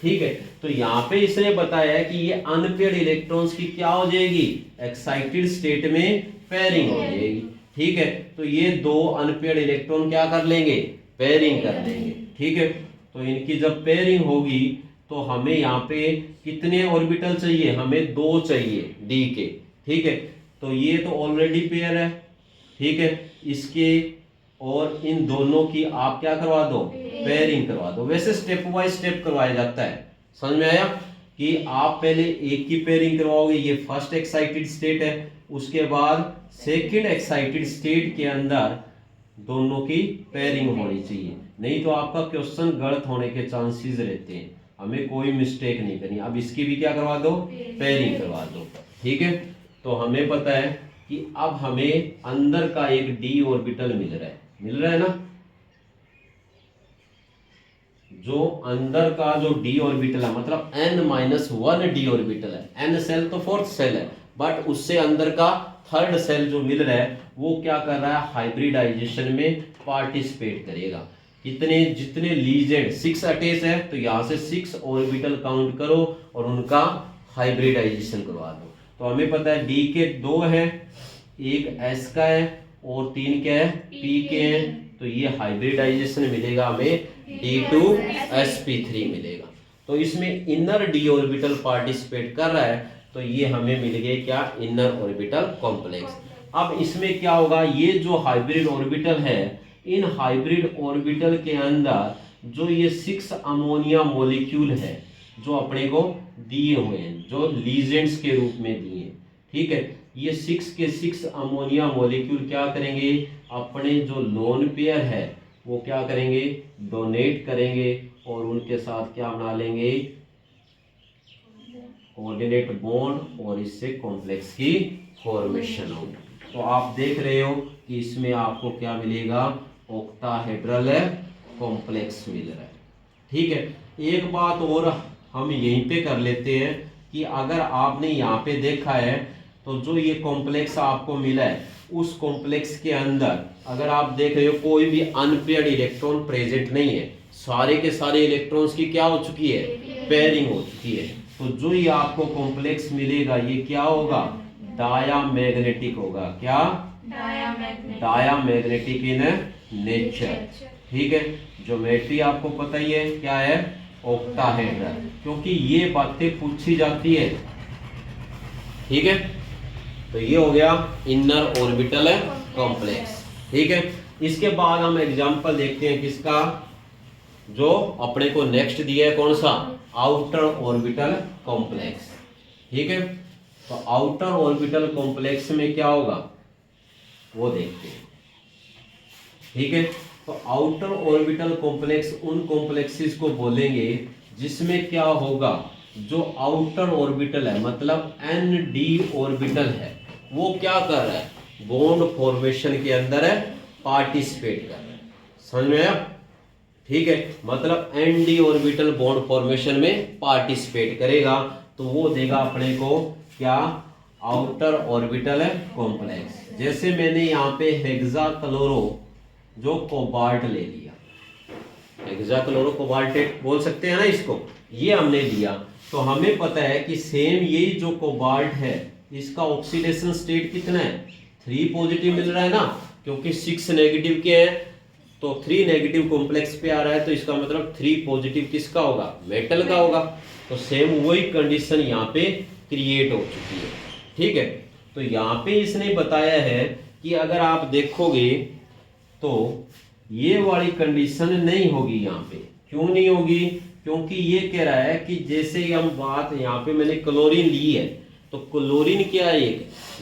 A: ठीक है, तो यहाँ पे इसने बताया है कि ये अनपेयर्ड इलेक्ट्रॉन्स की क्या हो जाएगी, एक्साइटेड स्टेट में पेयरिंग हो जाएगी। ठीक है, तो ये 2 अनपेयर्ड इलेक्ट्रॉन क्या कर लेंगे, पेयरिंग कर लेंगे। ठीक है, तो इनकी जब पेयरिंग होगी तो हमें यहाँ पे कितने ऑर्बिटल चाहिए, हमें 2 चाहिए डी के। ठीक है, तो ये तो ऑलरेडी पेयर है। ठीक है, इसके और इन दोनों की आप क्या करवा दो, पेयरिंग करवा दो। वैसे स्टेप बाय स्टेप करवाया जाता है, समझ में आया कि आप पहले एक की पेयरिंग करवाओगे, ये फर्स्ट एक्साइटेड स्टेट है, उसके बाद सेकंड एक्साइटेड स्टेट के अंदर दोनों की पेयरिंग होनी चाहिए, नहीं तो आपका क्वेश्चन गलत होने के चांसेस रहते हैं। हमें कोई मिस्टेक नहीं करनी। अब इसकी भी क्या करवा दो, पेयरिंग करवा दो। ठीक है, तो हमें पता है कि अब हमें अंदर का एक डी ऑर्बिटल मिल रहा है ना, जो अंदर का जो डी ऑर्बिटल है मतलब n-1 डी ऑर्बिटल है। n सेल तो 4th सेल है, बट उससे अंदर का 3rd सेल जो मिल रहा है वो क्या कर रहा है, हाइब्रिडाइजेशन में पार्टिसिपेट करेगा। कितने, जितने लीजेंड 6 अटैच है तो यहाँ से 6 ऑर्बिटल काउंट करो और उनका हाइब्रिडाइजेशन करवा दो। तो हमें पता है डी के 2 है, एक एस का है और 3 क्या है, पी के हैं। तो ये हाइब्रिडाइजेशन मिलेगा हमें d2sp3 मिलेगा। तो इसमें इनर डी ऑर्बिटल पार्टिसिपेट कर रहा है, तो ये हमें मिल गए क्या, इनर ऑर्बिटल कॉम्प्लेक्स। अब इसमें क्या होगा, ये जो हाइब्रिड ऑर्बिटल है, इन हाइब्रिड ऑर्बिटल के अंदर जो ये 6 अमोनिया मॉलिक्यूल है जो अपने को दिए हुए हैं, जो लीजेंड्स के रूप में दिए हैं। ठीक है, ये 6 के 6 अमोनिया मॉलिक्यूल क्या करेंगे, अपने जो लोन पेयर है वो क्या करेंगे, डोनेट करेंगे और उनके साथ क्या बना लेंगे, कोऑर्डिनेट बॉन्ड, और इससे कॉम्प्लेक्स की फॉर्मेशन होगी। तो आप देख रहे हो कि इसमें आपको क्या मिलेगा, ऑक्टाहेड्रल कॉम्प्लेक्स मिल रहा है। ठीक है, एक बात और हम यहीं पे कर लेते हैं कि अगर आपने यहाँ पे देखा है तो जो ये कॉम्प्लेक्स आपको मिला है उस कॉम्प्लेक्स के अंदर अगर आप देख रहे हो कोई भी अनपेयर्ड इलेक्ट्रॉन प्रेजेंट नहीं है, सारे के सारे इलेक्ट्रॉन्स की क्या हो चुकी है, पेयरिंग हो चुकी है। तो जो ये आपको कॉम्प्लेक्स मिलेगा ये क्या होगा, डायामैग्नेटिक होगा। क्या, डायामैग्नेटिक इन नेचर। ठीक है, ज्योमेट्री आपको पता ही है क्या है, ऑक्टाहेड्रल, क्योंकि ये बातें पूछी जाती है। ठीक है, तो ये हो गया इनर ऑर्बिटल कॉम्प्लेक्स। ठीक है, इसके बाद हम एग्जांपल देखते हैं किसका, जो अपने को नेक्स्ट दिया है, कौन सा, आउटर ऑर्बिटल कॉम्प्लेक्स। ठीक है, तो आउटर ऑर्बिटल कॉम्प्लेक्स में क्या होगा वो देखते हैं। ठीक है, तो आउटर ऑर्बिटल कॉम्प्लेक्स उन कॉम्प्लेक्सेस को बोलेंगे जिसमें क्या होगा, जो आउटर ऑर्बिटल है मतलब nd ऑर्बिटल है वो क्या कर रहा है, बॉन्ड फॉर्मेशन के अंदर है, पार्टिसिपेट कर रहा है। समझ में आया। ठीक है, मतलब nd ऑर्बिटल बॉन्ड फॉर्मेशन में पार्टिसिपेट करेगा तो वो देगा अपने को क्या, आउटर ऑर्बिटल कॉम्प्लेक्स। जैसे मैंने यहाँ पे हेक्साक्लोरो जो कोबाल्ट ले लिया, हेक्साक्लोरो कोबाल्टेट बोल सकते हैं ना इसको, ये हमने लिया तो हमें पता है कि सेम यही जो कोबाल्ट है इसका ऑक्सीडेशन स्टेट कितना है, 3 पॉजिटिव मिल रहा है ना, क्योंकि 6 नेगेटिव के हैं तो 3 नेगेटिव कॉम्प्लेक्स पे आ रहा है, तो इसका मतलब 3 पॉजिटिव किसका होगा, मेटल का होगा। तो सेम वही कंडीशन यहाँ पे क्रिएट हो चुकी है। ठीक है, तो यहाँ पे इसने बताया है कि अगर आप देखोगे तो ये वाली कंडीशन नहीं होगी यहाँ पे। क्यों नहीं होगी, क्योंकि ये कह रहा है कि जैसे हम बात यहाँ पे मैंने क्लोरीन ली है तो क्लोरीन क्या है,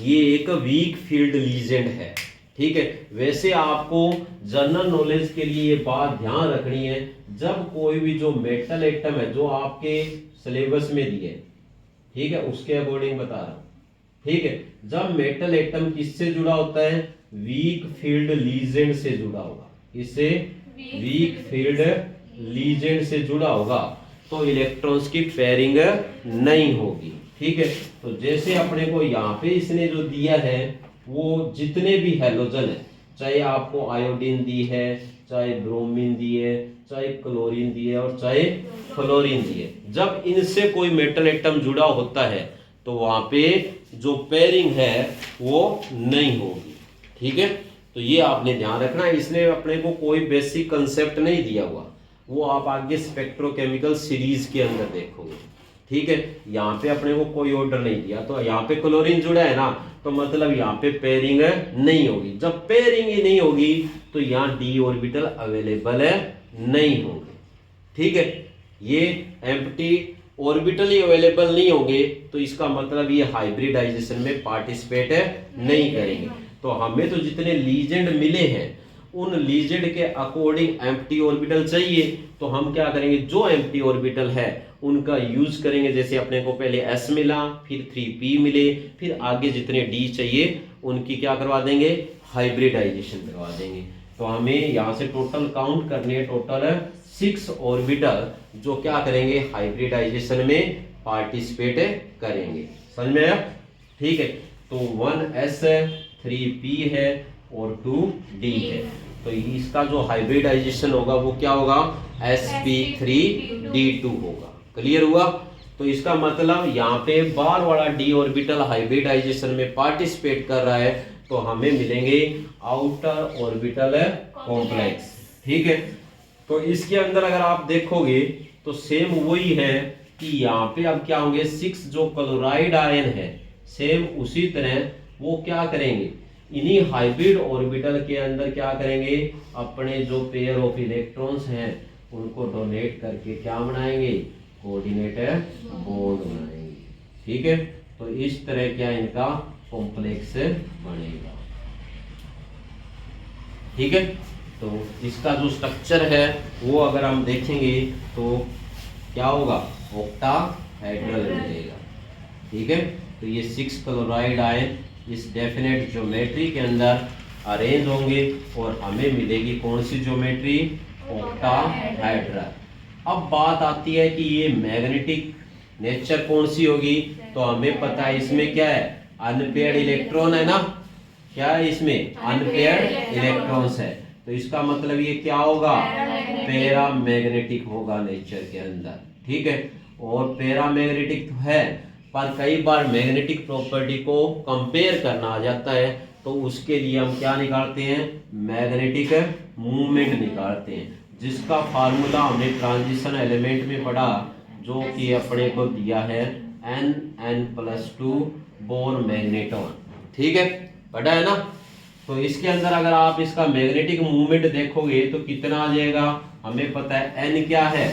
A: ये एक वीक फील्ड लीजेंड है। ठीक है, वैसे आपको जनरल नॉलेज के लिए ये बात ध्यान रखनी है, जब कोई भी जो मेटल एटम है जो आपके सिलेबस में दिए, ठीक है, उसके अकॉर्डिंग बता रहा हूं। ठीक है, जब मेटल एटम किससे जुड़ा होता है, वीक फील्ड लीजेंड से जुड़ा होगा, इससे वीक फील्ड लीजेंड से जुड़ा होगा तो इलेक्ट्रॉन्स की पेयरिंग नहीं होगी। ठीक है, तो जैसे अपने को यहाँ पे इसने जो दिया है वो जितने भी हैलोजन है, चाहे आपको आयोडीन दी है, चाहे ब्रोमीन दी है, चाहे क्लोरीन दी है और चाहे फ्लोरीन दी है, जब इनसे कोई मेटल एटम जुड़ा होता है तो वहां पे जो पेयरिंग है वो नहीं होगी। ठीक है, तो ये आपने ध्यान रखना है। इसने अपने को कोई बेसिक कंसेप्ट नहीं दिया हुआ, वो आप आगे स्पेक्ट्रोकेमिकल सीरीज के अंदर देखोगे। ठीक है, यहाँ पे अपने को कोई ऑर्डर नहीं दिया, तो यहाँ पे क्लोरीन जुड़ा है ना, तो मतलब यहाँ पे पेयरिंग नहीं होगी। जब पेयरिंग ही नहीं होगी तो यहाँ डी ऑर्बिटल अवेलेबल नहीं होंगे। ठीक है, ये एम्प्टी ऑर्बिटल ही अवेलेबल नहीं होंगे तो इसका मतलब ये हाइब्रिडाइजेशन में पार्टिसिपेट नहीं करेंगे। तो हमें तो जितने लीजेंड मिले हैं उन लीजेंड के अकॉर्डिंग एम्प्टी ऑर्बिटल चाहिए, तो हम क्या करेंगे, जो एम्प्टी ऑर्बिटल है उनका यूज करेंगे। जैसे अपने को पहले s मिला, फिर 3p मिले, फिर आगे जितने d चाहिए उनकी क्या करवा देंगे, हाइब्रिडाइजेशन करवा देंगे। तो हमें यहाँ से टोटल काउंट करनी है, टोटल 6 ऑर्बिटल जो क्या करेंगे, हाइब्रिडाइजेशन में पार्टिसिपेट करेंगे। समझ में आया। ठीक है, तो 1s है, 3p है और 2d है, तो इसका जो हाइब्रिडाइजेशन होगा वो क्या होगा, sp3d2 होगा। क्लियर हुआ। तो इसका मतलब यहाँ पे बार वाला d ऑर्बिटल हाइब्रिडाइजेशन में पार्टिसिपेट कर रहा है तो हमें मिलेंगे आउटर ऑर्बिटल कॉम्प्लेक्स। ठीक है, तो इसके अंदर अगर आप देखोगे तो सेम वही है कि यहाँ पे अब क्या होंगे, 6 जो क्लोराइड आयन है सेम उसी तरह वो क्या करेंगे, इन्हीं हाइब्रिड ऑर्बिटल के अंदर क्या करेंगे, अपने जो पेयर ऑफ इलेक्ट्रॉन्स हैं उनको डोनेट करके क्या बनाएंगे, कोऑर्डिनेट बॉन्ड बनाएंगे। ठीक है, तो इस तरह क्या इनका कॉम्प्लेक्स बनेगा। ठीक है, तो इसका जो स्ट्रक्चर है वो अगर हम देखेंगे तो क्या होगा, ऑक्टाहेड्रल मिलेगा। ठीक है, तो ये 6 क्लोराइड आयन इस डेफिनेट ज्योमेट्री के अंदर अरेंज होंगे और हमें मिलेगी कौन सी ज्योमेट्री, ऑक्टाहेड्रल। अब बात आती है कि ये मैग्नेटिक नेचर कौन सी होगी, तो हमें पता है इसमें क्या है, अनपेयर्ड इलेक्ट्रॉन है ना, क्या है इसमें, अनपेयर्ड इलेक्ट्रॉन्स है, तो इसका मतलब ये क्या होगा, पैरामैग्नेटिक होगा नेचर के अंदर। ठीक है, और पैरामैग्नेटिक तो है, पर कई बार मैग्नेटिक प्रॉपर्टी को कंपेयर करना आ जाता है, तो उसके लिए हम क्या निकालते हैं, मैग्नेटिक मूवमेंट निकालते हैं, जिसका फार्मूला हमने ट्रांजिशन एलिमेंट में पढ़ा, जो कि अपने को दिया है N+2 बोर मैग्नेटॉन। ठीक है, पढ़ा है ना। तो इसके अंदर अगर आप इसका मैग्नेटिक मूवमेंट देखोगे तो कितना आ जाएगा, हमें पता है N क्या है,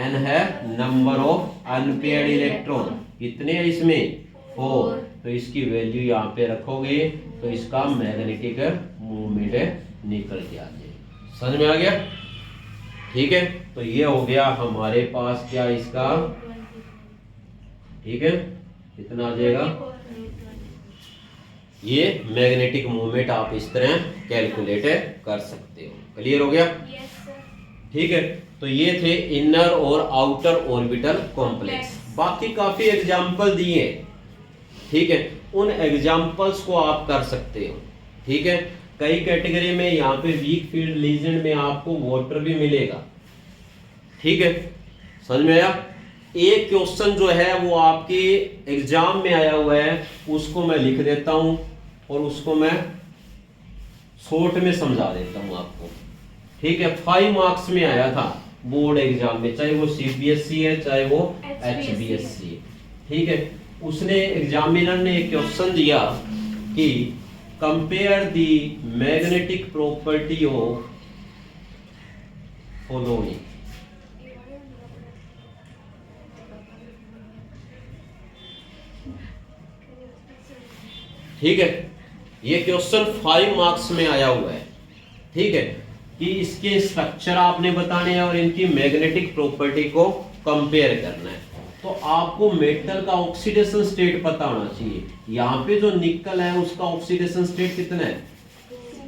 A: N है नंबर ऑफ अनपेयर्ड इलेक्ट्रॉन, कितने हैं इसमें, 4, तो इसकी वैल्यू यहाँ पे रखोगे तो इसका मैग्नेटिक मूवमेंट निकल के आ जाएगा। समझ में आ गया। ठीक है, तो ये हो गया हमारे पास क्या इसका, ठीक है, कितना आ जाएगा, ये मैग्नेटिक मूवमेंट आप इस तरह कैलकुलेट कर सकते हो। क्लियर हो गया। ठीक है, तो ये थे इनर और आउटर ऑर्बिटल कॉम्प्लेक्स। बाकी काफी एग्जाम्पल दिए, ठीक है, उन एग्जाम्पल्स को आप कर सकते हो। ठीक है, कई कैटेगरी में यहाँ पे वीक फील्ड लीजन में आपको वाटर भी मिलेगा। ठीक है, समझ में आया। एक क्वेश्चन जो है वो आपके एग्जाम में आया हुआ है, उसको मैं लिख देता हूं और उसको मैं शॉर्ट में समझा देता हूं आपको। ठीक है, 5 मार्क्स में आया था बोर्ड एग्जाम में, चाहे वो सीबीएसई है चाहे वो एचबीएसई है। ठीक है, उसने एग्जामिनर ने एक क्वेश्चन दिया कि compare the magnetic property of following. ठीक है, ये क्वेश्चन 5 मार्क्स में आया हुआ है। ठीक है, कि इसके स्ट्रक्चर आपने बताने हैं और इनकी मैग्नेटिक प्रॉपर्टी को कंपेयर करना है। तो आपको मेटल का ऑक्सीडेशन स्टेट पता होना चाहिए। यहाँ पे जो निकल है उसका ऑक्सीडेशन स्टेट कितना है,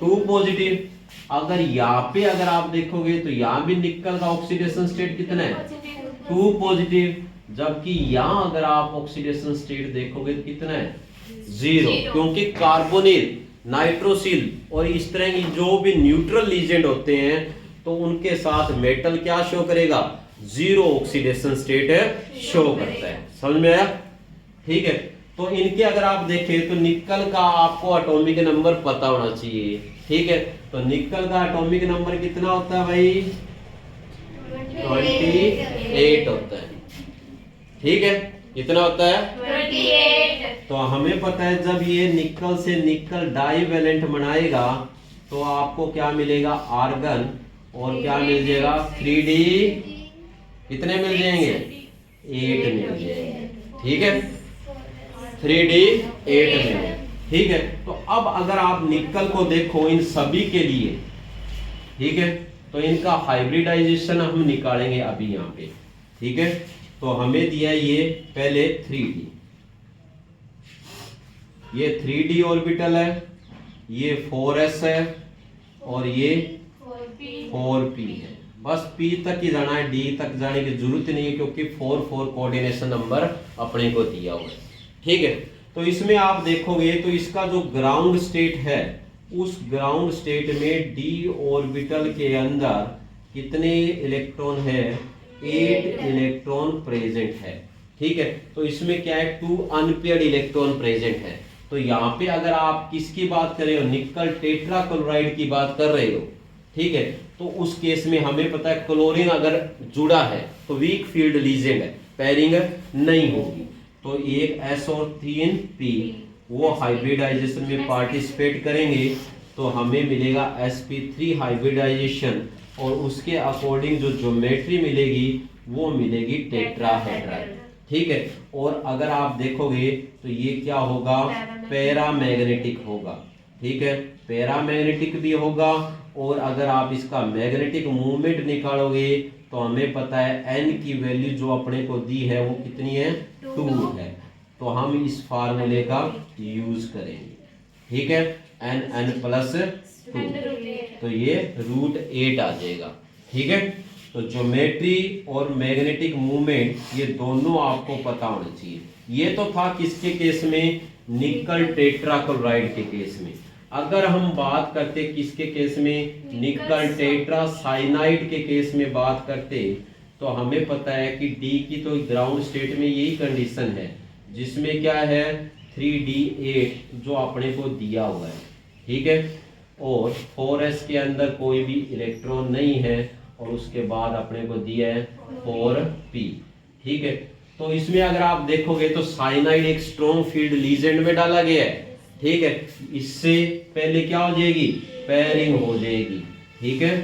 A: 2 पॉजिटिव। अगर यहाँ पे अगर आप देखोगे तो यहाँ भी निकल का ऑक्सीडेशन स्टेट कितना है, 2 पॉजिटिव। जबकि यहाँ अगर आप ऑक्सीडेशन स्टेट देखोगे तो कितना है, 0, क्योंकि कार्बोनिल, नाइट्रोसिल और इस तरह की जो भी न्यूट्रल लीजेंड होते हैं तो उनके साथ मेटल क्या शो करेगा, 0 ऑक्सीडेशन स्टेट है शो करता है। समझ में आया। ठीक है, तो इनके अगर आप देखें तो निकल का आपको एटॉमिक नंबर पता होना चाहिए। ठीक है, तो निकल का एटॉमिक नंबर कितना होता है भाई, 28 होता है। ठीक है, कितना होता है, 28। तो हमें पता है जब ये निकल से निकल डाइवेलेंट बनाएगा तो आपको क्या मिलेगा, आर्गन, और क्या मिल जाएगा, 3D, कितने मिल जाएंगे, 8 मिल जाएंगे। ठीक है, 3D 8 मिलेंगे। ठीक है, तो अब अगर आप निकल को देखो इन सभी के लिए, ठीक है, तो इनका हाइब्रिडाइजेशन हम निकालेंगे अभी यहाँ पे। ठीक है, तो हमें दिया ये पहले 3D, ये 3D ऑर्बिटल है, ये 4s है और ये 4p है। बस p तक ही जाना है, d तक जाने की जरूरत नहीं है क्योंकि 4 कोऑर्डिनेशन नंबर अपने को दिया हुआ है। ठीक है, तो इसमें आप देखोगे तो इसका जो ग्राउंड स्टेट है उस ग्राउंड स्टेट में d ऑर्बिटल के अंदर कितने इलेक्ट्रॉन है, 8 इलेक्ट्रॉन प्रेजेंट है। ठीक है, तो इसमें क्या है, 2 अनपेयर्ड इलेक्ट्रॉन प्रेजेंट है। तो यहाँ पे अगर आप किसकी बात कर रहे हो, निकल टेट्रा क्लोराइड की बात कर रहे हो। ठीक है, तो उस केस में हमें पता है क्लोरीन अगर जुड़ा है तो वीक फील्ड लीजेंड है, पैरिंग नहीं होगी। तो एक S और 3 P वो हाइब्रिडाइजेशन में पार्टिसिपेट करेंगे तो हमें मिलेगा sp3 हाइब्रिडाइजेशन, और उसके अकॉर्डिंग जो ज्योमेट्री मिलेगी वो मिलेगी टेट्राहेड्रल। ठीक है, और अगर आप देखोगे तो ये क्या होगा, पैरामैग्नेटिक होगा। ठीक है, पैरामैग्नेटिक भी होगा और अगर आप इसका मैग्नेटिक मूवमेंट निकालोगे तो हमें पता है n की वैल्यू जो अपने को दी है वो कितनी है, 2 है। तो हम इस फार्मूले का यूज करेंगे, ठीक है, n प्लस 2, तो ये √8 आ जाएगा, ठीक है। तो ज्योमेट्री और मैग्नेटिक मूवमेंट ये दोनों आपको पता होना चाहिए। ये तो था किसके केस में, निकल टेट्राक्लोराइड के केस में। अगर हम बात करते किसके केस में, निकल टेट्रासाइनाइड के केस में बात करते, तो हमें पता है कि D की तो ग्राउंड स्टेट में यही कंडीशन है, जिसमें क्या है 3D8 जो अपने को दिया हुआ है, ठीक है, और 4s के अंदर कोई भी इलेक्ट्रॉन नहीं है, और उसके बाद अपने को दिया है 4p, ठीक है। तो इसमें अगर आप देखोगे तो साइनाइड एक स्ट्रॉन्ग फील्ड लीजेंड में डाला गया है, ठीक है। इससे पहले क्या हो जाएगी, पेयरिंग हो जाएगी, ठीक है।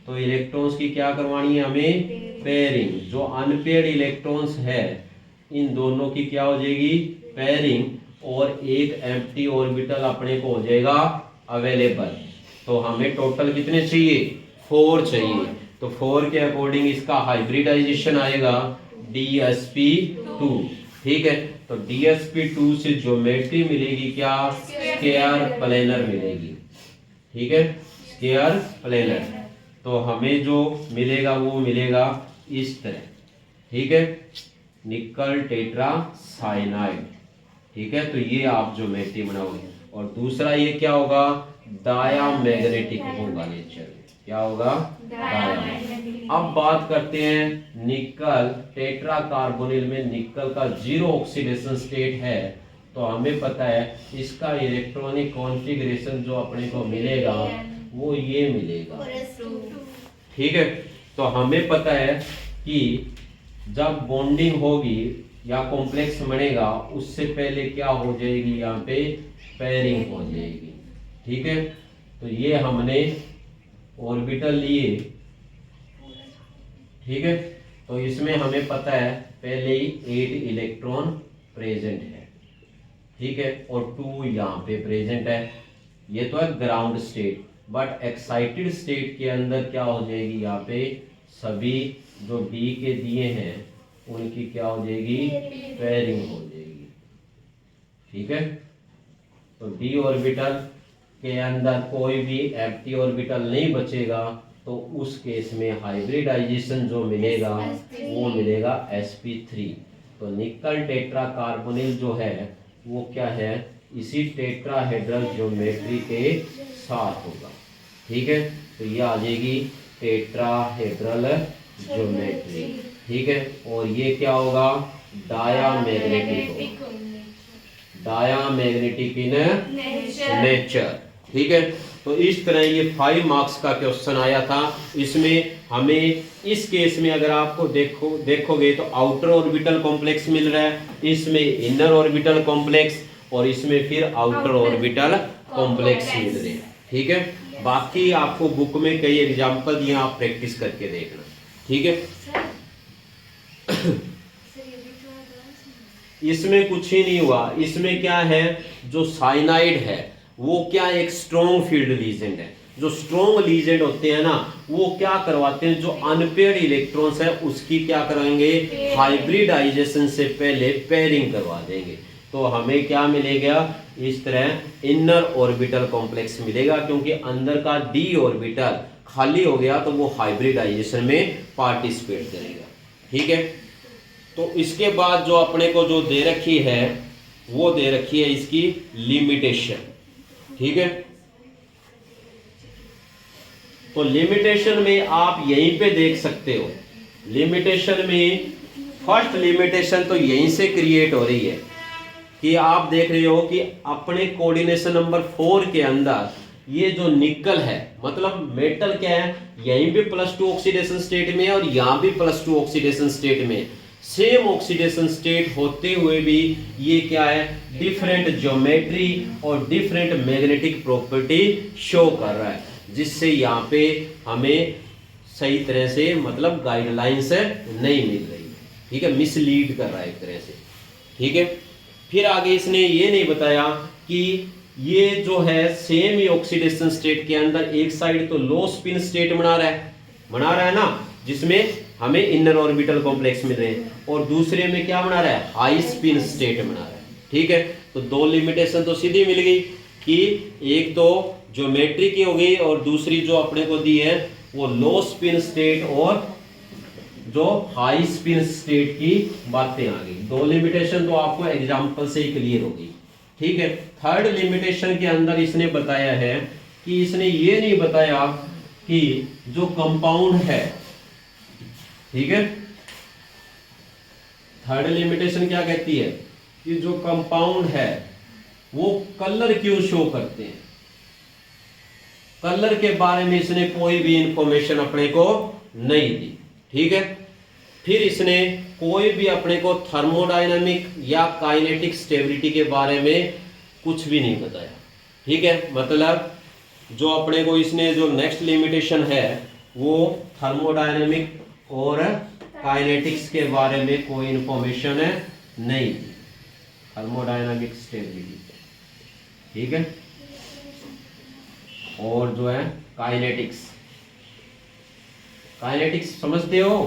A: तो इलेक्ट्रॉन्स की क्या करवानी है हमें, पेयरिंग। जो अनपेयर्ड इलेक्ट्रॉन्स है इन दोनों की क्या हो जाएगी, पेयरिंग, और एक एम्प्टी ऑर्बिटल अपने को हो जाएगा अवेलेबल। तो हमें टोटल कितने चाहिए, 4 चाहिए। तो 4 के अकॉर्डिंग इसका हाइब्रिडाइजेशन आएगा DsP2, ठीक है। तो DsP2 से ज्योमेट्री मिलेगी क्या, स्केयर प्लेनर मिलेगी, ठीक है, स्केयर प्लेनर। तो हमें जो मिलेगा वो मिलेगा इस तरह, ठीक है, निकल टेट्रासाइनाइड, ठीक है। तो ये आप ज्योमेट्री बनाओगे। और दूसरा ये क्या होगा, डायामैग्नेटिक होगा नेचर, क्या होगा, डायामैग्नेटिक। अब बात करते हैं निकल टेट्राकार्बोनिल में निकल का 0 ऑक्सीडेशन स्टेट है, तो हमें पता है इसका इलेक्ट्रॉनिक कॉन्फ़िगरेशन जो अपने को मिलेगा वो ये मिलेगा, ठीक है। तो हमें पता है कि जब बॉन्डिंग होगी या कॉम्प्लेक्स बनेगा उससे पहले क्या हो जाएगी, यहाँ पे पेयरिंग हो जाएगी, ठीक है। तो ये हमने ऑर्बिटल लिए, ठीक है। तो इसमें हमें पता है पहले ही 8 इलेक्ट्रॉन प्रेजेंट है, ठीक है, और 2 यहाँ पे प्रेजेंट है। ये तो है ground state, but excited state के अंदर क्या हो जाएगी, यहाँ पे सभी जो D के दिए हैं उनकी क्या हो जाएगी, पेयरिंग हो जाएगी, ठीक है। तो D ऑर्बिटल के अंदर कोई भी एम्प्टी ऑर्बिटल नहीं बचेगा, तो उस केस में हाइब्रिडाइजेशन जो मिलेगा वो मिलेगा sp3। तो निकल टेट्राकार्बोनिल जो है वो क्या है, इसी टेट्राहेड्रल ज्योमेट्री के साथ होगा, ठीक है। तो ये आ जाएगी टेट्राहेड्रल ज्योमेट्री, ठीक है। और ये क्या होगा, डायामैग्नेटिक होगा, डायामैग्नेटिक इन नेचर, ठीक है। तो इस तरह ये 5 मार्क्स का क्वेश्चन आया था। इसमें हमें इस केस में अगर आपको देखोगे तो आउटर ऑर्बिटल कॉम्प्लेक्स मिल रहा है, इसमें इनर ऑर्बिटल कॉम्प्लेक्स, और इसमें फिर आउटर ऑर्बिटल कॉम्प्लेक्स मिल रहे हैं, ठीक है। बाकी आपको बुक में कई एग्जाम्पल दिए, आप प्रैक्टिस करके देखना, ठीक है। इसमें कुछ ही नहीं हुआ। इसमें क्या है, जो साइनाइड है वो क्या एक स्ट्रॉन्ग फील्ड लीजेंड है। जो स्ट्रॉन्ग लीजेंड होते हैं ना वो क्या करवाते हैं, जो अनपेयर्ड इलेक्ट्रॉन्स है उसकी क्या कराएंगे, हाइब्रिडाइजेशन से पहले पेयरिंग करवा देंगे। तो हमें क्या मिलेगा, इस तरह इनर ऑर्बिटल कॉम्प्लेक्स मिलेगा, क्योंकि अंदर का D ऑर्बिटल खाली हो गया तो वो हाइब्रिडाइजेशन में पार्टिसिपेट करेगा, ठीक है। तो इसके बाद जो अपने को जो दे रखी है वो दे रखी है इसकी लिमिटेशन, ठीक है। तो लिमिटेशन में आप यहीं पे देख सकते हो, लिमिटेशन में फर्स्ट लिमिटेशन तो यहीं से क्रिएट हो रही है कि आप देख रहे हो कि अपने कोऑर्डिनेशन नंबर 4 के अंदर ये जो निकल है, मतलब मेटल क्या है, यहीं पे +2 ऑक्सीडेशन स्टेट में है और यहाँ भी +2 ऑक्सीडेशन स्टेट में, सेम ऑक्सीडेशन स्टेट होते हुए भी ये क्या है, डिफरेंट ज्योमेट्री और डिफरेंट मैग्नेटिक प्रॉपर्टी शो कर रहा है, जिससे यहाँ पे हमें सही तरह से मतलब गाइडलाइंस नहीं मिल रही, ठीक है, मिसलीड कर रहा है एक तरह से, ठीक है। फिर आगे इसने ये नहीं बताया कि ये जो है सेम ही ऑक्सीडेशन स्टेट के अंदर एक साइड तो लो स्पिन स्टेट बना रहा है ना, जिसमें हमें इनर ऑर्बिटल कॉम्प्लेक्स मिल रहे हैं, और दूसरे में क्या बना रहा है, हाई स्पिन स्टेट बना रहा है। ठीक है, तो दो लिमिटेशन तो सीधी मिल गई कि एक तो ज्योमेट्री की हो गई और दूसरी जो अपने को दी है वो लो स्पिन स्टेट और जो हाई स्पिन स्टेट की बातें आ गई। दो लिमिटेशन तो आपको एग्जांपल से ही क्लियर हो गई। ठीक है, थर्ड लिमिटेशन के अंदर इसने बताया है कि इसने ये नहीं बताया कि जो कंपाउंड है, ठीक है, थर्ड लिमिटेशन क्या कहती है कि जो कंपाउंड है वो कलर क्यों शो करते हैं। कलर के बारे में इसने कोई भी इंफॉर्मेशन अपने को नहीं दी। ठीक है, फिर इसने कोई भी अपने को थर्मोडायनामिक या काइनेटिक स्टेबिलिटी के बारे में कुछ भी नहीं बताया। ठीक है, मतलब जो अपने को इसने जो नेक्स्ट लिमिटेशन है वो थर्मोडायनामिक और काइनेटिक्स के बारे में कोई इंफॉर्मेशन नहीं दी, थर्मोडायनामिक स्टेबिलिटी। ठीक है, और जो है काइनेटिक्स, काइनेटिक्स समझते हो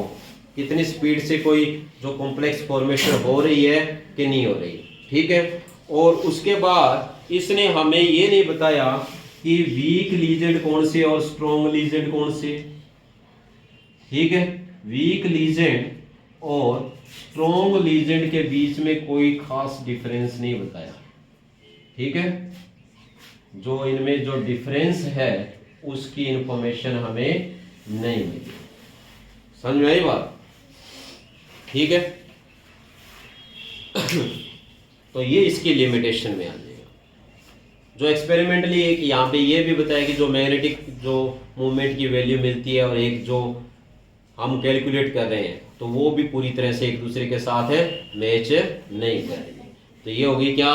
A: कितनी स्पीड से कोई जो कॉम्प्लेक्स फॉर्मेशन हो रही है कि नहीं हो रही। ठीक है, और उसके बाद इसने हमें ये नहीं बताया कि वीक लीजेंड कौन से और स्ट्रॉन्ग लीजेंड कौन से। ठीक है, वीक लीजेंड और स्ट्रॉन्ग लीजेंड के बीच में कोई खास डिफरेंस नहीं बताया। ठीक है, जो इनमें जो डिफरेंस है उसकी इंफॉर्मेशन हमें नहीं मिली। समझ में आई बात। ठीक है, तो ये इसकी लिमिटेशन में आ जाएगा। जो एक्सपेरिमेंटली एक यहाँ पे ये भी बताया कि जो मैग्नेटिक जो मूवमेंट की वैल्यू मिलती है और एक जो हम कैलकुलेट कर रहे हैं तो वो भी पूरी तरह से एक दूसरे के साथ है मैच नहीं कर रही। तो ये होगी क्या,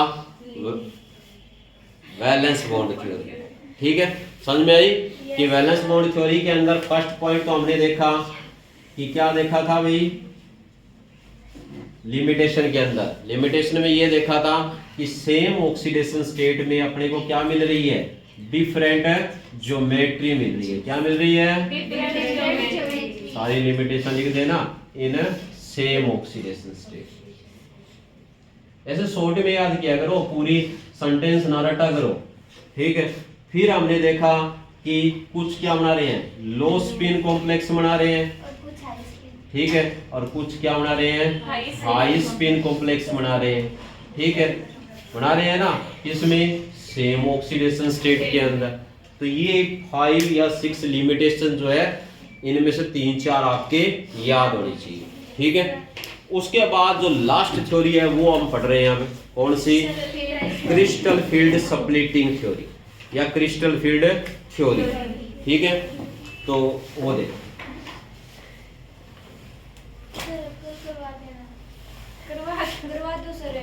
A: वैलेंस बॉन्ड थ्योरी। ठीक है, समझ में आई कि वैलेंस बॉन्ड थ्योरी के अंदर फर्स्ट पॉइंट तो हमने देखा कि क्या देखा था भाई, लिमिटेशन के अंदर, लिमिटेशन में ये देखा था कि सेम ऑक्सीडेशन स्टेट में अपने को क्या मिल रही है, डिफरेंट ज्योमेट्री मिल रही है। क्या मिल रही है, सारी लिमिटेशन लिख देना, इन सेम ऑक्सीडेशन स्टेट। ऐसे शॉर्ट में याद किया करो, पूरी सेंटेंस ना रटा करो। ठीक है, फिर हमने देखा कि कुछ क्या बना रहे हैं, लो स्पिन कॉम्प्लेक्स बना रहे हैं। ठीक है, और कुछ क्या बना रहे हैं, हाई स्पिन कॉम्प्लेक्स बना रहे हैं। ठीक है, बना रहे हैं ना, इसमें सेम ऑक्सीडेशन स्टेट के अंदर। तो ये 5 या 6 लिमिटेशन जो है इनमें से 3-4 आपके याद होनी चाहिए। ठीक है, उसके बाद जो लास्ट थ्योरी है वो हम पढ़ रहे हैं यहाँ पे, कौन सी, क्रिस्टल फील्ड स्प्लिटिंग थ्योरी या क्रिस्टल फील्ड थ्योरी। ठीक है, तो वो देखो,
B: करवा दो सर।